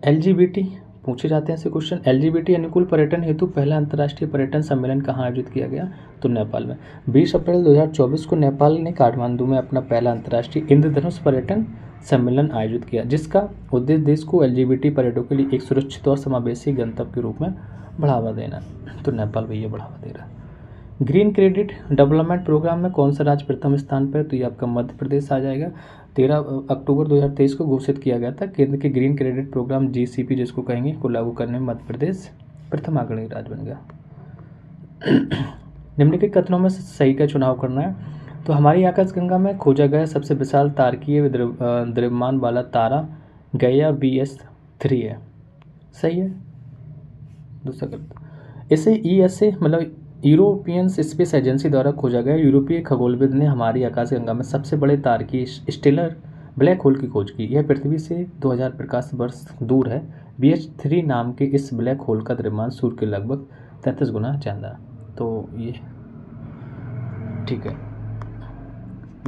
LGBT पूछे जाते हैं ऐसे क्वेश्चन। LGBT अनुकूल पर्यटन हेतु पहला अंतर्राष्ट्रीय पर्यटन सम्मेलन कहाँ आयोजित किया गया? तो नेपाल में। 20 अप्रैल 2024 को नेपाल ने काठमांडू में अपना पहला अंतर्राष्ट्रीय इंद्रधनुष पर्यटन सम्मेलन आयोजित किया, जिसका उद्देश्य देश को LGBT पर्यटकों के लिए एक सुरक्षित और समावेशी गंतव्य के रूप में बढ़ावा देना। तो नेपाल भैया बढ़ावा दे रहा है। ग्रीन क्रेडिट डेवलपमेंट प्रोग्राम में कौन सा राज्य प्रथम स्थान पर? तो ये आपका मध्य प्रदेश आ जाएगा। 13 अक्टूबर 2023 को घोषित किया गया था। केंद्र के ग्रीन क्रेडिट प्रोग्राम GCP जिसको कहेंगे को लागू करने में मध्य प्रदेश प्रथम अग्रणी राज्य बन गया। निम्नलिखित कथनों में सही का चुनाव करना है। तो हमारी आकाशगंगा में खोजा गया सबसे विशाल तारकीय द्रव्यमान वाला तारा गैया BS3 है। सही है। दूसरा गलत। इसे ESA मतलब यूरोपियन स्पेस एजेंसी द्वारा खोजा गया यूरोपीय खगोलविद ने हमारी आकाशगंगा में सबसे बड़े तारकीय स्टेलर ब्लैक होल की खोज की। यह पृथ्वी से 2000 प्रकाश वर्ष दूर है। BH3 नाम के इस ब्लैक होल का द्रव्यमान सूर्य के लगभग 33 गुना ज़्यादा। तो ये ठीक है,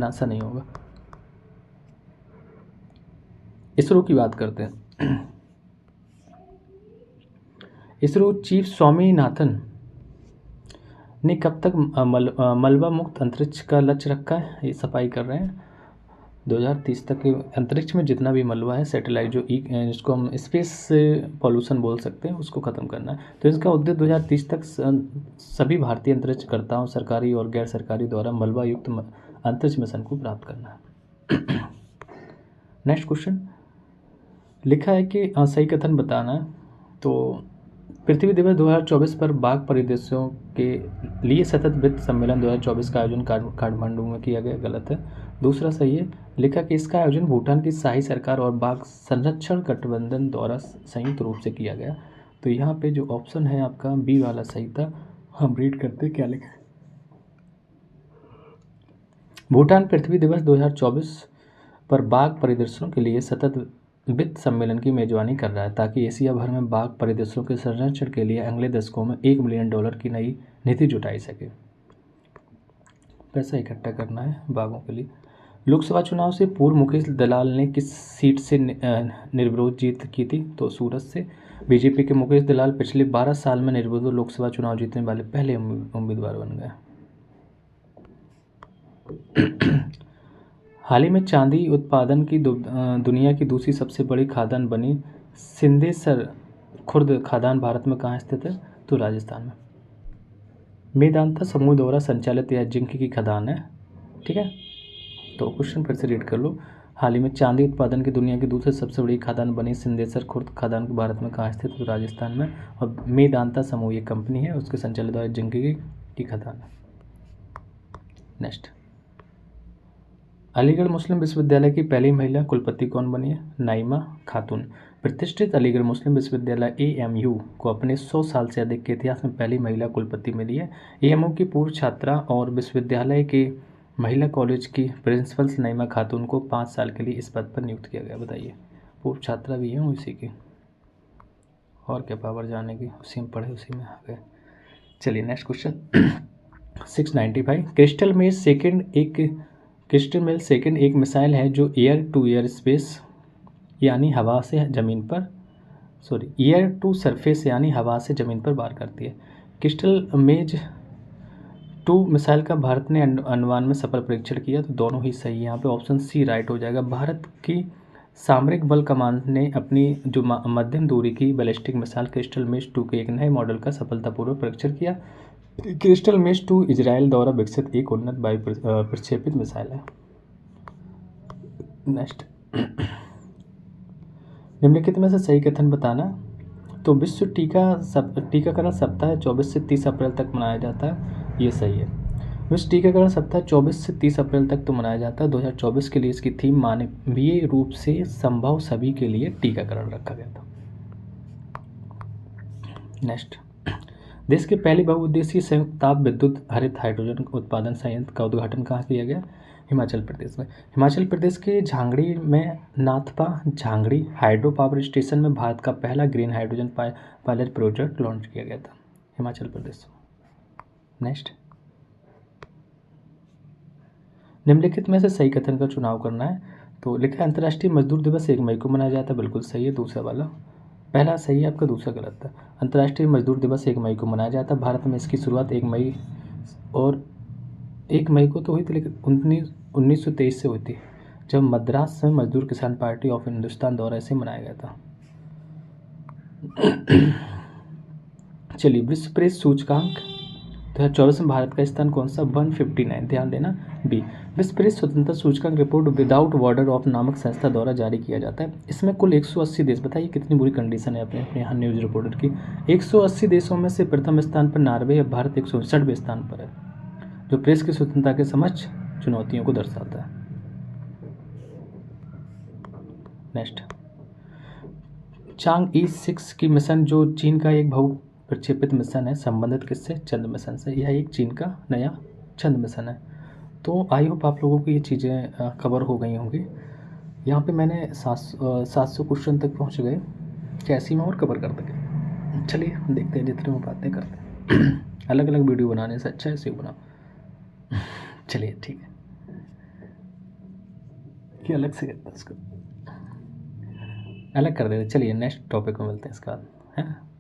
नासा नहीं होगा। इसरो की बात करते हैं। इसरो चीफ स्वामीनाथन ने कब तक मलबा मुक्त अंतरिक्ष का लक्ष्य रखा है? ये सफाई कर रहे हैं 2030 तक के अंतरिक्ष में जितना भी मलबा है सैटेलाइट जो जिसको हम स्पेस पॉल्यूशन बोल सकते हैं उसको ख़त्म करना है। तो इसका उद्देश्य 2030 तक सभी भारतीय अंतरिक्षकर्ताओं सरकारी और गैर सरकारी द्वारा मलबा युक्त अंतरिक्ष मिशन को प्राप्त करना है। नेक्स्ट क्वेश्चन लिखा है कि सही कथन बताना है। तो पृथ्वी दिवस 2024 पर बाघ परिदृश्यों के लिए सतत वित्त सम्मेलन 2024 का आयोजन काठमांडू में किया गया। गलत है। दूसरा सही है। लिखा कि इसका आयोजन भूटान की शाही सरकार और बाघ संरक्षण गठबंधन द्वारा संयुक्त रूप से किया गया। तो यहाँ पे जो ऑप्शन है आपका बी वाला सही था। हम रीड करते क्या लिखा है। भूटान पृथ्वी दिवस 2024 पर बाघ परिदृश्यों के लिए सतत वित्त सम्मेलन की मेजबानी कर रहा है ताकि एशिया भर में बाघ परिदृश्यों के संरक्षण के लिए अगले दशकों में $1 बिलियन की नई निधि जुटाई सके। पैसा इकट्ठा करना है बाघों के लिए। लोकसभा चुनाव से पूर्व मुकेश दलाल ने किस सीट से निर्विरोध जीत की थी? तो सूरत से। बीजेपी के मुकेश दलाल पिछले 12 साल में निर्विरोध लोकसभा चुनाव जीतने वाले पहले उम्मीदवार बन गए। हाल ही में चांदी उत्पादन की दुनिया की दूसरी सबसे बड़ी खादान बनी सिंदेसर खुर्द खादान भारत में कहाँ स्थित है? तो राजस्थान में। मेदांता समूह द्वारा संचालित यह जिंक की खदान है। ठीक है, तो क्वेश्चन फिर से रीड कर लो। हाल ही में चांदी उत्पादन की दुनिया की दूसरी सबसे बड़ी खादान बनी सिंदेसर खुर्द खादान भारत में कहाँ स्थित? तो राजस्थान में। और मेदांता समूह ये कंपनी है, उसके संचालित द्वारा जिंक की खदान है। नेक्स्ट, अलीगढ़ मुस्लिम विश्वविद्यालय की पहली महिला कुलपति कौन बनी है? नाइमा खातून। प्रतिष्ठित अलीगढ़ मुस्लिम विश्वविद्यालय AMU को अपने 100 साल से अधिक के इतिहास में पहली महिला कुलपति मिली है। AMU की पूर्व छात्रा और विश्वविद्यालय के महिला कॉलेज की प्रिंसिपल नाइमा खातून को 5 साल के लिए इस पद पर नियुक्त किया गया। बताइए, पूर्व छात्रा भी है इसी की, और क्या पावर जाने की, उसी में पढ़े उसी में आ गए। चलिए next question 695। Crystal maze second एक मिसाइल है जो एयर टू एयर स्पेस यानी हवा से ज़मीन पर एयर टू सरफेस यानी हवा से ज़मीन पर वार करती है। क्रिस्टल मेज 2 मिसाइल का भारत ने अंडमान में सफल परीक्षण किया। तो दोनों ही सही है, यहाँ पे ऑप्शन सी राइट हो जाएगा। भारत की सामरिक बल कमान ने अपनी जो मध्यम दूरी की बैलिस्टिक मिसाइल क्रिस्टल मेज 2 के एक नए मॉडल का सफलतापूर्वक परीक्षण किया। क्रिस्टल मेज 2 इजराइल द्वारा विकसित एक उन्नत वायु प्रक्षेपित मिसाइल है। नेक्स्ट, निम्नलिखित में से सही कथन बताना। तो विश्व टीकाकरण सप्ताह 24 से 30 अप्रैल तक मनाया जाता है। ये सही है। विश्व टीकाकरण सप्ताह 24 से 30 अप्रैल तक तो मनाया जाता है। 2024 के लिए इसकी थीम मानवीय रूप से संभव सभी के लिए टीकाकरण रखा गया था। नेक्स्ट, देश के पहली बहुउद्देशीय संयुक्त ताप विद्युत हरित हाइड्रोजन उत्पादन संयंत्र का उद्घाटन कहाँ किया गया? हिमाचल प्रदेश में। हिमाचल प्रदेश के झांगड़ी में नाथपा झांगड़ी हाइड्रो पावर स्टेशन में भारत का पहला green hydrogen pilot project launch किया गया था, हिमाचल प्रदेश। नेक्स्ट, निम्नलिखित में से सही कथन का चुनाव करना है। तो लिखा है अंतर्राष्ट्रीय मजदूर दिवस 1 मई को मनाया जाता है। बिल्कुल सही है, दूसरा वाला। पहला सही है आपका, दूसरा गलत है। अंतर्राष्ट्रीय मजदूर दिवस 1 मई को मनाया जाता है। भारत में इसकी शुरुआत 1 मई और 1 मई को तो हुई थी, लेकिन 1923 से हुई थी, जब मद्रास में मजदूर किसान पार्टी ऑफ हिंदुस्तान द्वारा इसे मनाया गया था। चलिए, विश्व प्रेस सूचकांक 2024 में भारत का स्थान कौन सा? 159। ध्यान देना। बी, विश्व प्रेस स्वतंत्रता सूचकांक रिपोर्ट विदाउट बॉर्डर ऑफ नामक संस्था द्वारा जारी किया जाता है। इसमें कुल 180 देश, बताइए कितनी बुरी कंडीशन है अपने अपने यहाँ न्यूज़ रिपोर्टर की। 180 देशों में से प्रथम स्थान पर नॉर्वे है, भारत 159वें स्थान पर है, जो प्रेस की स्वतंत्रता के समक्ष चुनौतियों को दर्शाता है। नेक्स्ट, चांग ई 6 की मिशन, जो चीन का एक बहु प्रक्षेपित मिशन है, संबंधित किससे? चंद्र मिशन से। यह एक चीन का नया चंद्र मिशन है। तो आई होप आप लोगों को ये चीज़ें कवर हो गई होंगी। यहाँ पे मैंने 700 क्वेश्चन तक पहुँच गए, 81 में और कवर कर देंगे। चलिए देखते हैं, जितने में बातें करते हैं। अलग अलग वीडियो बनाने से अच्छा ऐसे ही बनाओ। चलिए ठीक है, कि अलग से करता है इसको, अलग कर देते। चलिए नेक्स्ट टॉपिक में मिलते हैं इसका, है।